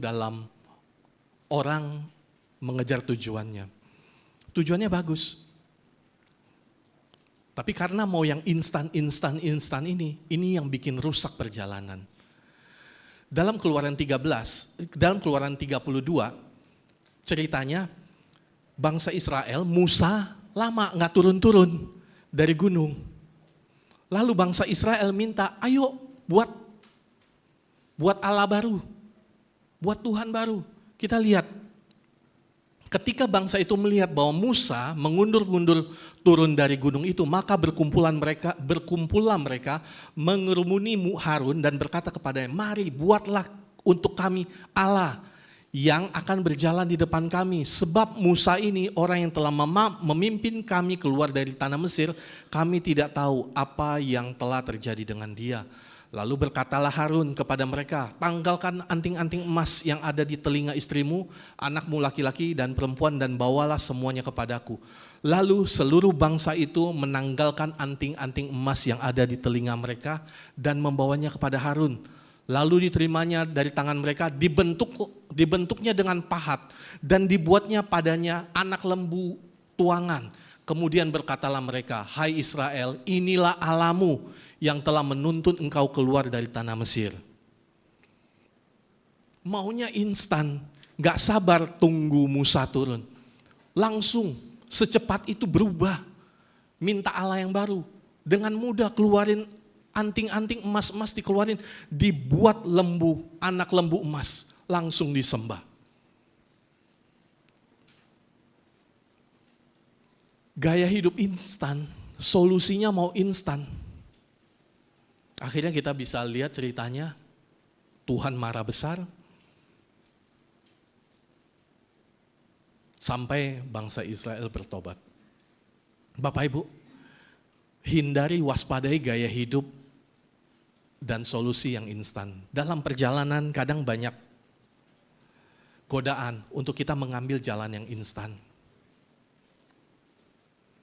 Speaker 2: dalam orang mengejar tujuannya. Tujuannya bagus. Tapi karena mau yang instan ini yang bikin rusak perjalanan. Dalam Keluaran 32, ceritanya bangsa Israel, Musa lama nggak turun-turun dari gunung. Lalu bangsa Israel minta, ayo buat Allah baru, buat Tuhan baru. Kita lihat, ketika bangsa itu melihat bahwa Musa mengundur-undur turun dari gunung itu, maka berkumpulan mereka mengerumuni Harun dan berkata kepadanya, mari buatlah untuk kami Allah yang akan berjalan di depan kami. Sebab Musa ini orang yang telah memimpin kami keluar dari tanah Mesir, kami tidak tahu apa yang telah terjadi dengan dia. Lalu berkatalah Harun kepada mereka, tanggalkan anting-anting emas yang ada di telinga istrimu, anakmu laki-laki dan perempuan, dan bawalah semuanya kepadaku. Lalu seluruh bangsa itu menanggalkan anting-anting emas yang ada di telinga mereka dan membawanya kepada Harun. Lalu diterimanya dari tangan mereka, dibentuknya dengan pahat dan dibuatnya padanya anak lembu tuangan. Kemudian berkatalah mereka, hai Israel, inilah Allahmu yang telah menuntun engkau keluar dari tanah Mesir. Maunya instan, gak sabar tunggu Musa turun. Langsung secepat itu berubah, minta Allah yang baru. Dengan mudah keluarin anting-anting emas-emas, dikeluarin, dibuat lembu, anak lembu emas, langsung disembah. Gaya hidup instan, solusinya mau instan. Akhirnya kita bisa lihat ceritanya, Tuhan marah besar, sampai bangsa Israel bertobat. Bapak Ibu, hindari, waspadai gaya hidup dan solusi yang instan. Dalam perjalanan kadang banyak godaan untuk kita mengambil jalan yang instan.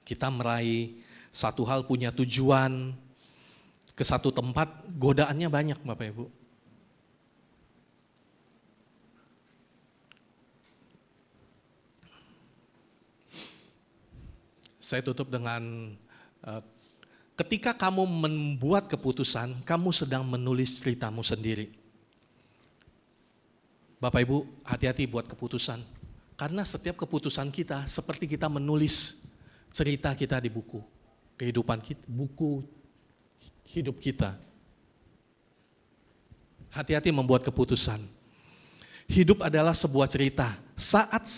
Speaker 2: Kita meraih satu hal, punya tujuan ke satu tempat, godaannya banyak Bapak Ibu. Saya tutup dengan ketika kamu membuat keputusan, kamu sedang menulis ceritamu sendiri. Bapak Ibu, hati-hati buat keputusan. Karena setiap keputusan kita seperti kita menulis cerita kita di buku kehidupan kita, buku hidup kita. Hati-hati membuat keputusan. Hidup adalah sebuah cerita. Saat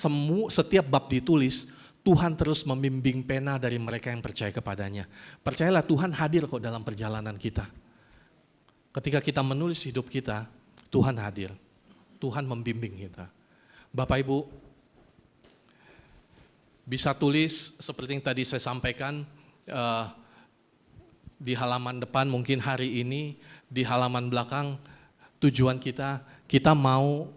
Speaker 2: setiap bab ditulis, Tuhan terus membimbing pena dari mereka yang percaya kepadanya. Percayalah, Tuhan hadir kok dalam perjalanan kita. Ketika kita menulis hidup kita, Tuhan hadir. Tuhan membimbing kita. Bapak Ibu, bisa tulis seperti yang tadi saya sampaikan, di halaman depan mungkin hari ini, di halaman belakang, tujuan kita mau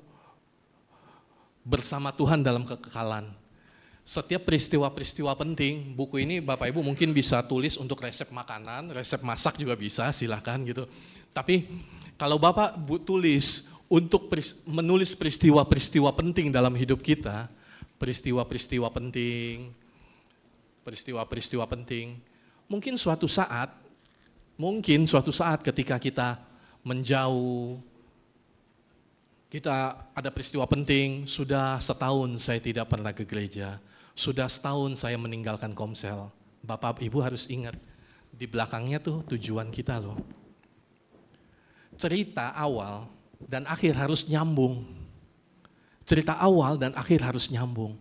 Speaker 2: bersama Tuhan dalam kekekalan. Setiap peristiwa-peristiwa penting, buku ini Bapak Ibu mungkin bisa tulis untuk resep makanan, resep masak juga bisa, silakan gitu. Tapi kalau Bapak tulis untuk menulis peristiwa-peristiwa penting dalam hidup kita, peristiwa-peristiwa penting, mungkin suatu saat ketika kita menjauh, kita ada peristiwa penting, sudah setahun saya tidak pernah ke gereja, sudah setahun saya meninggalkan Komsel. Bapak Ibu harus ingat, di belakangnya tuh tujuan kita loh. Cerita awal dan akhir harus nyambung. Cerita awal dan akhir harus nyambung.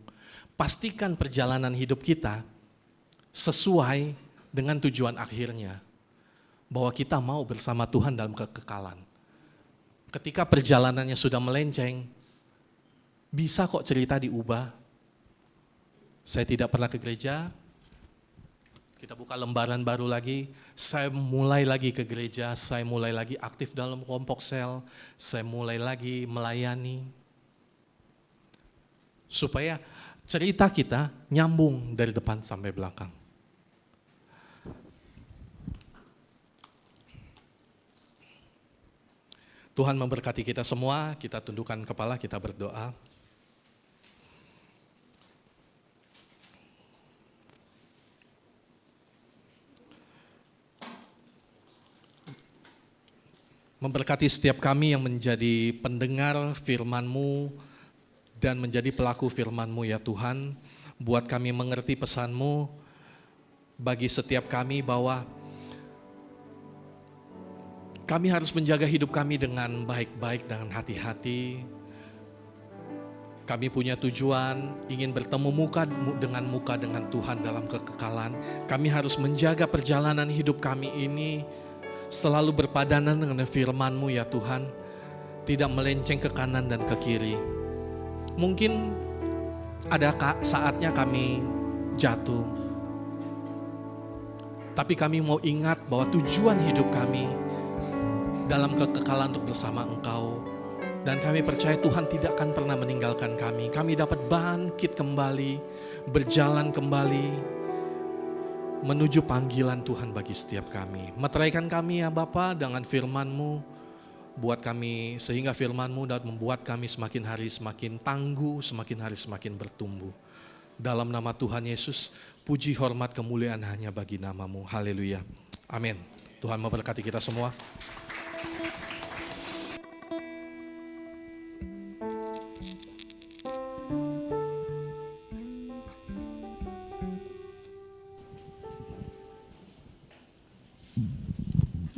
Speaker 2: Pastikan perjalanan hidup kita sesuai dengan tujuan akhirnya. Bahwa kita mau bersama Tuhan dalam kekekalan. Ketika perjalanannya sudah melenceng, bisa kok cerita diubah. Saya tidak pernah ke gereja. Kita buka lembaran baru lagi. Saya mulai lagi ke gereja. Saya mulai lagi aktif dalam kelompok sel. Saya mulai lagi melayani. Supaya cerita kita nyambung dari depan sampai belakang. Tuhan memberkati kita semua, kita tundukkan kepala, kita berdoa. Memberkati setiap kami yang menjadi pendengar firman-Mu dan menjadi pelaku firman-Mu ya Tuhan. Buat kami mengerti pesan-Mu bagi setiap kami bahwa kami harus menjaga hidup kami dengan baik-baik, dengan hati-hati. Kami punya tujuan, ingin bertemu muka dengan Tuhan dalam kekekalan. Kami harus menjaga perjalanan hidup kami ini selalu berpadanan dengan firman-Mu ya Tuhan. Tidak melenceng ke kanan dan ke kiri. Mungkin ada saatnya kami jatuh. Tapi kami mau ingat bahwa tujuan hidup kami dalam kekekalan untuk bersama Engkau. Dan kami percaya Tuhan tidak akan pernah meninggalkan kami. Kami dapat bangkit kembali, berjalan kembali, menuju panggilan Tuhan bagi setiap kami. Meteraikan kami ya Bapa dengan firman-Mu, buat kami, sehingga firman-Mu dapat membuat kami semakin hari semakin tangguh, semakin hari semakin bertumbuh. Dalam nama Tuhan Yesus, puji hormat kemuliaan hanya bagi nama-Mu. Haleluya. Amin. Tuhan memberkati kita semua.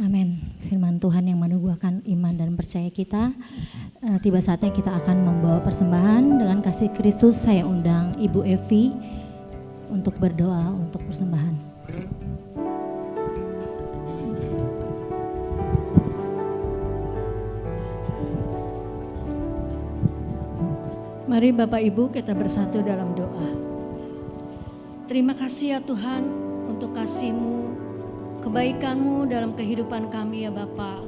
Speaker 1: Amin. Firman Tuhan yang menubuhkan iman dan percaya kita. Tiba saatnya kita akan membawa persembahan. Dengan kasih Kristus saya undang Ibu Evi untuk berdoa untuk persembahan.
Speaker 4: Mari Bapak Ibu kita bersatu dalam doa. Terima kasih ya Tuhan untuk kasih-Mu, kebaikan-Mu dalam kehidupan kami ya Bapa.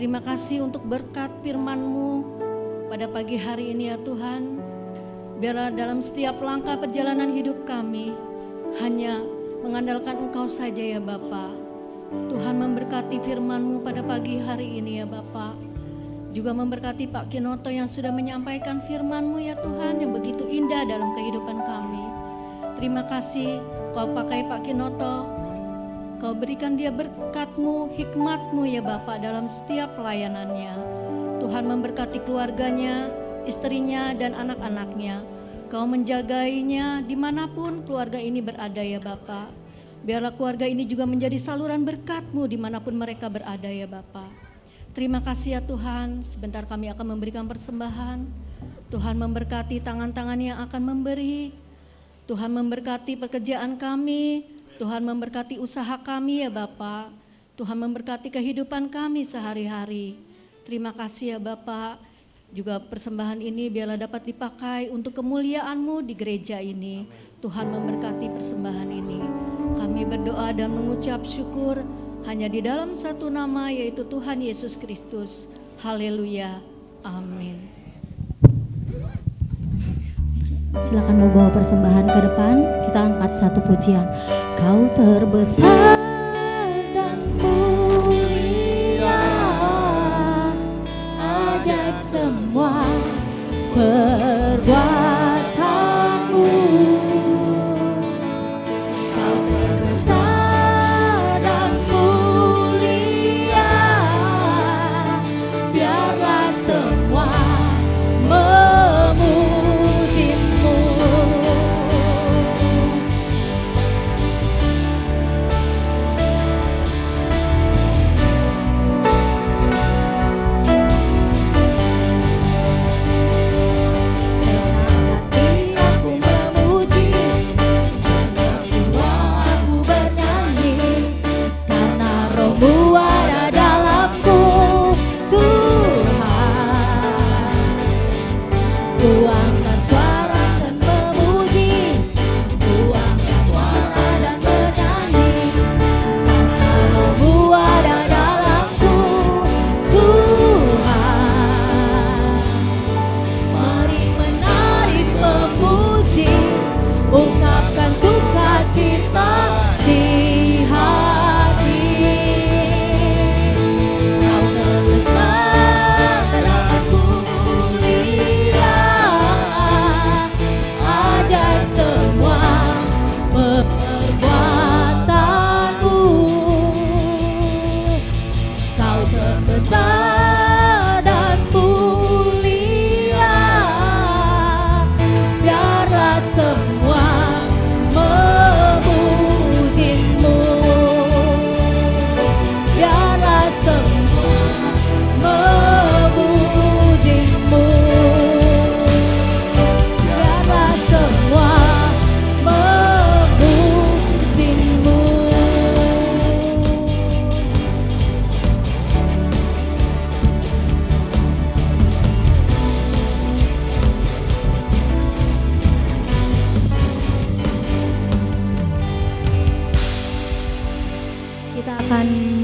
Speaker 4: Terima kasih untuk berkat firman-Mu pada pagi hari ini ya Tuhan. Biarlah dalam setiap langkah perjalanan hidup kami hanya mengandalkan Engkau saja ya Bapa. Tuhan memberkati firman-Mu pada pagi hari ini ya Bapa. Juga memberkati Pak Kinoto yang sudah menyampaikan firman-Mu ya Tuhan yang begitu indah dalam kehidupan kami. Terima kasih Kau pakai Pak Kinoto, Kau berikan dia berkat-Mu, hikmat-Mu ya Bapa dalam setiap pelayanannya. Tuhan memberkati keluarganya, istrinya dan anak-anaknya. Kau menjagainya dimanapun keluarga ini berada ya Bapa. Biarlah keluarga ini juga menjadi saluran berkat-Mu dimanapun mereka berada ya Bapa. Terima kasih ya Tuhan, sebentar kami akan memberikan persembahan. Tuhan memberkati tangan-tangan yang akan memberi. Tuhan memberkati pekerjaan kami. Tuhan memberkati usaha kami ya Bapa. Tuhan memberkati kehidupan kami sehari-hari. Terima kasih ya Bapa. Juga persembahan ini biarlah dapat dipakai untuk kemuliaan-Mu di gereja ini. Tuhan memberkati persembahan ini. Kami berdoa dan mengucap syukur hanya di dalam satu nama, yaitu Tuhan Yesus Kristus. Haleluya. Amin.
Speaker 1: Silakan membawa persembahan ke depan. Kita angkat satu pujian. Kau terbesar dan mulia, ajaib semua perbuatanmu. Kau terbesar dan mulia, biarlah semua memuji-Mu. Saya mengangkat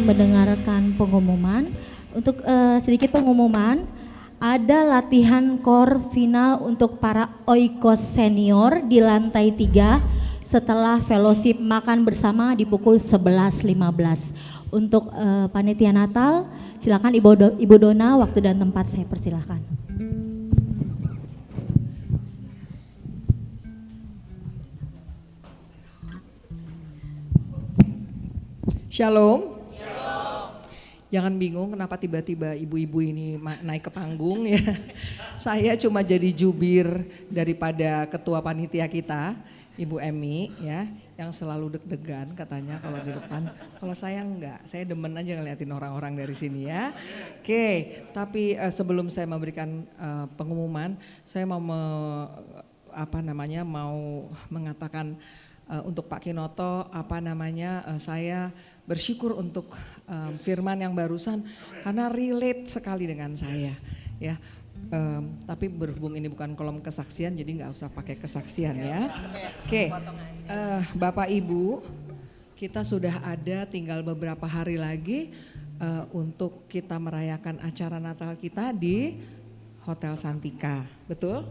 Speaker 1: mendengarkan pengumuman. Untuk sedikit pengumuman, ada latihan core final untuk para Oikos senior di lantai 3 setelah fellowship makan bersama di pukul 11.15. Untuk panitia Natal, silakan Ibu Dona, waktu dan tempat saya persilakan.
Speaker 5: Shalom. Jangan bingung kenapa tiba-tiba ibu-ibu ini naik ke panggung ya. Saya cuma jadi jubir daripada ketua panitia kita, Ibu Emi ya, yang selalu deg-degan katanya kalau di depan. Kalau saya enggak, saya demen aja ngeliatin orang-orang dari sini ya. Oke, tapi sebelum saya memberikan pengumuman, saya mau mau mengatakan untuk Pak Kinoto saya bersyukur untuk firman yang barusan karena relate sekali dengan saya ya. Tapi berhubung ini bukan kolom kesaksian jadi nggak usah pakai kesaksian ya. Oke, Bapak Ibu, kita sudah ada tinggal beberapa hari lagi untuk kita merayakan acara Natal kita di Hotel Santika, betul?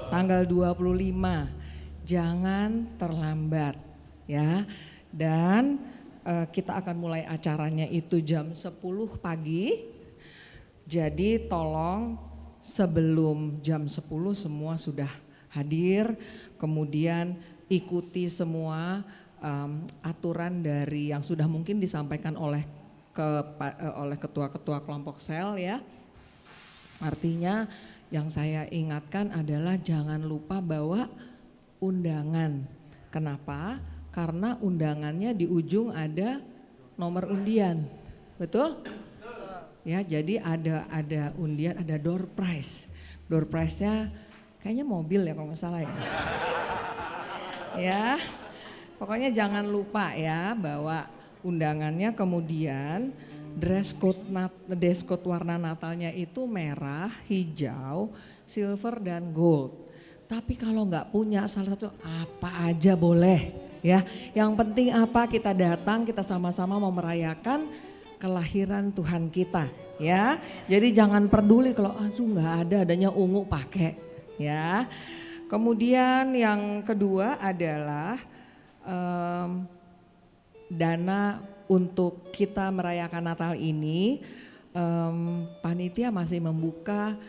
Speaker 5: Tanggal 25, jangan terlambat ya. Dan kita akan mulai acaranya itu jam 10 pagi. Jadi tolong sebelum jam 10 semua sudah hadir. Kemudian ikuti semua aturan dari yang sudah mungkin disampaikan oleh ketua-ketua kelompok sel ya. Artinya yang saya ingatkan adalah jangan lupa bawa undangan. Kenapa? Karena undangannya di ujung ada nomor undian, betul? Ya, jadi ada undian, ada door prize. Door prize-nya kayaknya mobil ya kalau nggak salah ya. Ya, pokoknya jangan lupa ya bawa undangannya. Kemudian dress code warna Natalnya itu merah, hijau, silver dan gold. Tapi kalau nggak punya salah satu apa aja boleh. Ya, yang penting apa kita datang, kita sama-sama mau merayakan kelahiran Tuhan kita, ya. Jadi jangan peduli kalau nggak adanya ungu pakai, ya. Kemudian yang kedua adalah dana untuk kita merayakan Natal ini, panitia masih membuka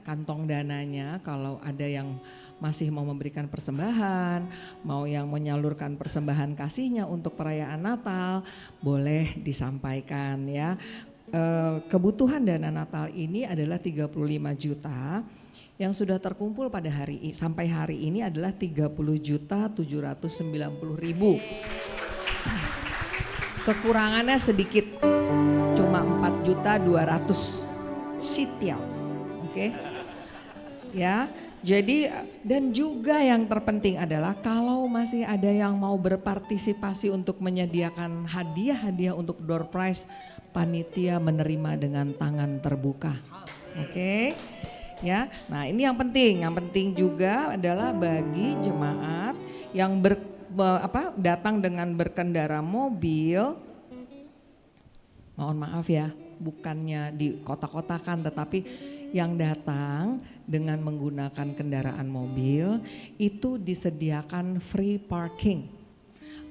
Speaker 5: kantong dananya kalau ada yang masih mau memberikan persembahan, mau yang menyalurkan persembahan kasihnya untuk perayaan Natal, boleh disampaikan ya. Kebutuhan dana Natal ini adalah 35 juta, yang sudah terkumpul pada sampai hari ini adalah 30.790.000. Kekurangannya sedikit, cuma 4.200.000 sitial, oke? Ya. Jadi dan juga yang terpenting adalah kalau masih ada yang mau berpartisipasi untuk menyediakan hadiah-hadiah untuk door prize, panitia menerima dengan tangan terbuka. Oke. Ya. Nah, ini yang penting juga adalah bagi jemaat yang datang dengan berkendara mobil. Mohon maaf ya, bukannya di kota-kotakan tetapi yang datang dengan menggunakan kendaraan mobil itu disediakan free parking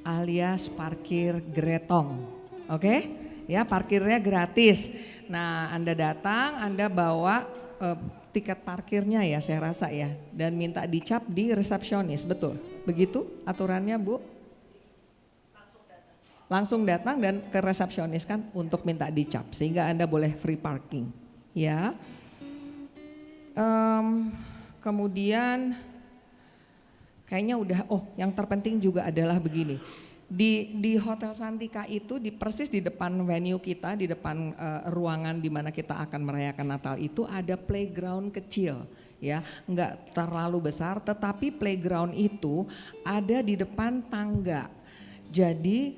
Speaker 5: alias parkir gretong. Oke? Ya, parkirnya gratis. Nah, Anda datang, Anda bawa tiket parkirnya ya saya rasa ya dan minta dicap di resepsionis, betul? Begitu aturannya, Bu? Langsung datang dan ke resepsionis kan untuk minta dicap sehingga Anda boleh free parking. Ya. Kemudian kayaknya udah, yang terpenting juga adalah begini. Di Hotel Santika itu persis di depan venue kita, di depan ruangan di mana kita akan merayakan Natal itu ada playground kecil ya, enggak terlalu besar tetapi playground itu ada di depan tangga. Jadi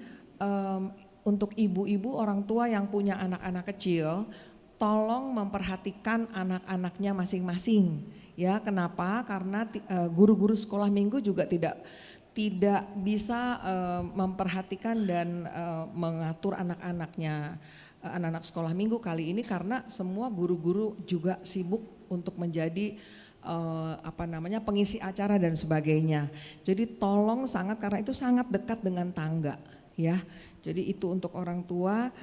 Speaker 5: untuk ibu-ibu orang tua yang punya anak-anak kecil, tolong memperhatikan anak-anaknya masing-masing. Ya, kenapa? Karena guru-guru sekolah minggu juga tidak tidak bisa memperhatikan dan mengatur anak-anaknya, anak-anak sekolah minggu kali ini karena semua guru-guru juga sibuk untuk menjadi pengisi acara dan sebagainya. Jadi tolong sangat, karena itu sangat dekat dengan tangga ya. Jadi itu untuk orang tua,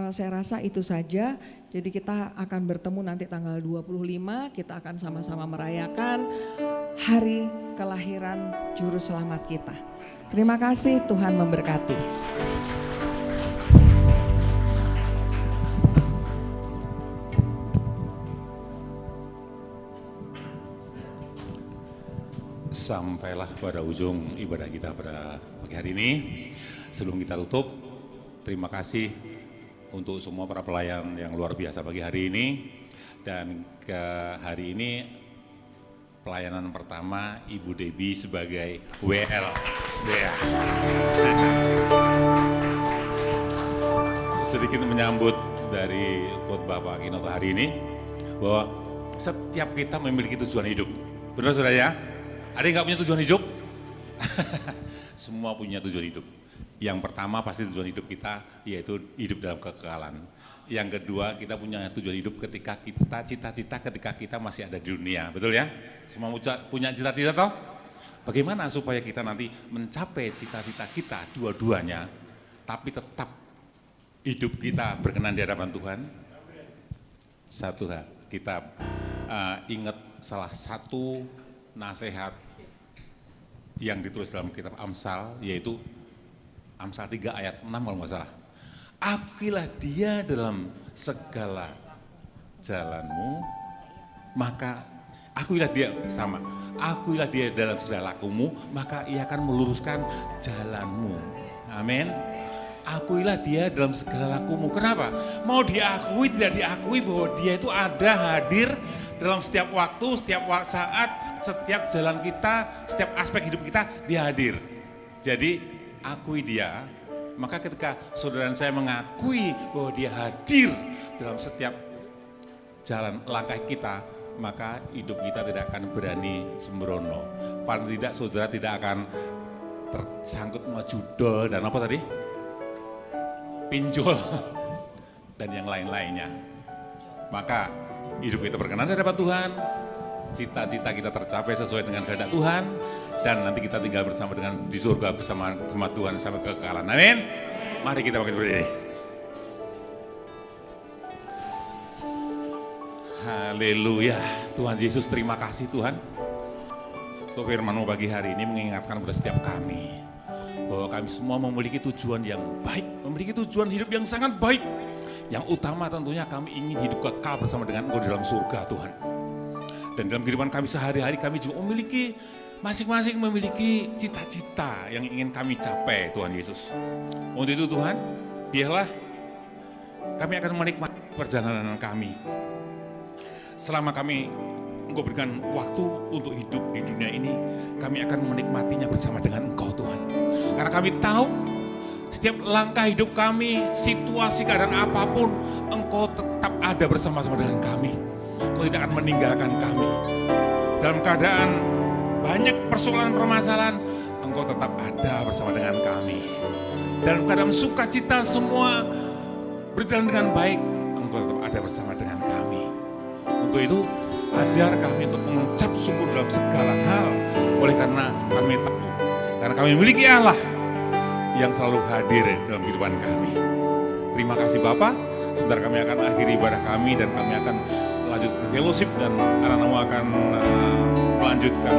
Speaker 5: saya rasa itu saja. Jadi kita akan bertemu nanti tanggal 25, kita akan sama-sama merayakan hari kelahiran Juru Selamat kita. Terima kasih, Tuhan memberkati.
Speaker 6: Sampailah pada ujung ibadah kita pada pagi hari ini. Sebelum kita tutup, terima kasih untuk semua para pelayan yang luar biasa pagi hari ini. Dan ke hari ini pelayanan pertama Ibu Debbie sebagai WL. Ya. Sedikit menyambut dari khotbah Pak Kinoto hari ini, bahwa setiap kita memiliki tujuan hidup. Benar saudara ya? Ada yang nggak punya tujuan hidup? Semua punya tujuan hidup. Yang pertama pasti tujuan hidup kita yaitu hidup dalam kekekalan. Yang kedua, kita punya tujuan hidup ketika kita cita-cita ketika kita masih ada di dunia, betul ya? Semua punya cita-cita toh? Bagaimana supaya kita nanti mencapai cita-cita kita dua-duanya, tapi tetap hidup kita berkenan di hadapan Tuhan? Satu hal, kita ingat salah satu nasihat yang ditulis dalam kitab Amsal, yaitu Amsal 3 ayat 6 kalau nggak salah. Akuilah dia dalam segala jalanmu, maka akuilah dia sama. Akuilah dia dalam segala lakumu, maka ia akan meluruskan jalanmu. Amin. Akuilah dia dalam segala lakumu. Kenapa? Mau diakui tidak diakui bahwa dia itu ada, hadir dalam setiap waktu, setiap saat, setiap jalan kita, setiap aspek hidup kita, dia hadir. Jadi akui dia. Maka ketika saudara dan saya mengakui bahwa dia hadir dalam setiap jalan langkah kita, maka hidup kita tidak akan berani sembrono. Paling tidak saudara tidak akan tersangkut sama judol dan apa tadi? Pinjol dan yang lain-lainnya. Maka hidup kita berkenan di hadapan Tuhan, cita-cita kita tercapai sesuai dengan kehendak Tuhan, dan nanti kita tinggal bersama dengan di surga bersama Tuhan sampai kekekalan. Amin. Mari kita bangkit berdiri. Haleluya. Tuhan Yesus, terima kasih Tuhan untuk firman-Mu pagi hari ini mengingatkan kepada setiap kami bahwa kami semua memiliki tujuan yang baik, memiliki tujuan hidup yang sangat baik. Yang utama tentunya kami ingin hidup kekal bersama dengan Engkau di dalam surga Tuhan. Dan dalam kehidupan kami sehari-hari kami juga memiliki, masing-masing memiliki cita-cita yang ingin kami capai Tuhan Yesus. Untuk itu Tuhan, biarlah kami akan menikmati perjalanan kami. Selama kami Engkau berikan waktu untuk hidup di dunia ini, kami akan menikmatinya bersama dengan Engkau Tuhan. Karena kami tahu setiap langkah hidup kami, situasi keadaan apapun, Engkau tetap ada bersama-sama dengan kami. Engkau tidak akan meninggalkan kami. Dalam keadaan banyak persoalan permasalahan, Engkau tetap ada bersama dengan kami. Dalam keadaan sukacita semua berjalan dengan baik, Engkau tetap ada bersama dengan kami. Untuk itu, ajar kami untuk mengucap syukur dalam segala hal. Oleh karena kami tahu, karena kami memiliki Allah yang selalu hadir dalam kehidupan kami. Terima kasih Bapak. Sebentar kami akan akhiri ibadah kami dan kami akan lanjut fellowship dan anak-anak akan melanjutkan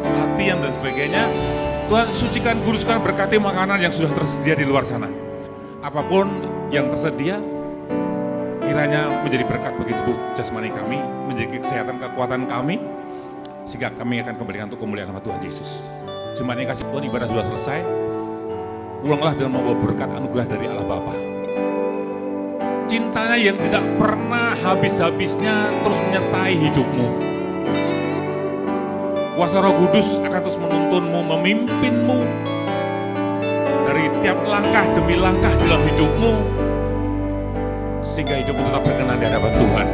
Speaker 6: latihan dan sebagainya. Tuhan sucikan, kuduskan, berkati makanan yang sudah tersedia di luar sana. Apapun yang tersedia, kiranya menjadi berkat bagi tubuh jasmani kami, menjadi kesehatan, kekuatan kami, sehingga kami akan kembalikan untuk kemuliaan nama Tuhan Yesus. Jemaat yang kasih Tuhan, ibadah sudah selesai. Ulanglah dengan membawa berkat anugerah dari Allah Bapa. Cintanya yang tidak pernah habis-habisnya terus menyertai hidupmu. Kuasa Roh Kudus akan terus menuntunmu, memimpinmu dari tiap langkah demi langkah dalam hidupmu, sehingga hidupmu tetap berkenan di hadapan Tuhan.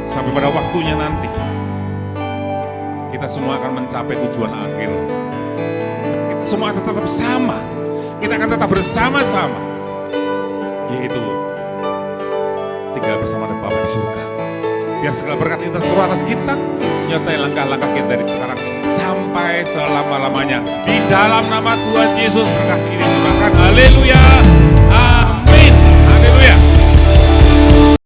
Speaker 6: Sampai pada waktunya nanti, kita kita semua akan mencapai tujuan akhir. Kita semua akan tetap sama. Kita akan tetap bersama-sama. Yaitu tinggal bersama dengan Bapa di surga. Biar segala berkat itu tercurah atas kita, menyertai langkah-langkah kita dari sekarang sampai selama-lamanya. Di dalam nama Tuhan Yesus berkat ini diturunkan. Haleluya.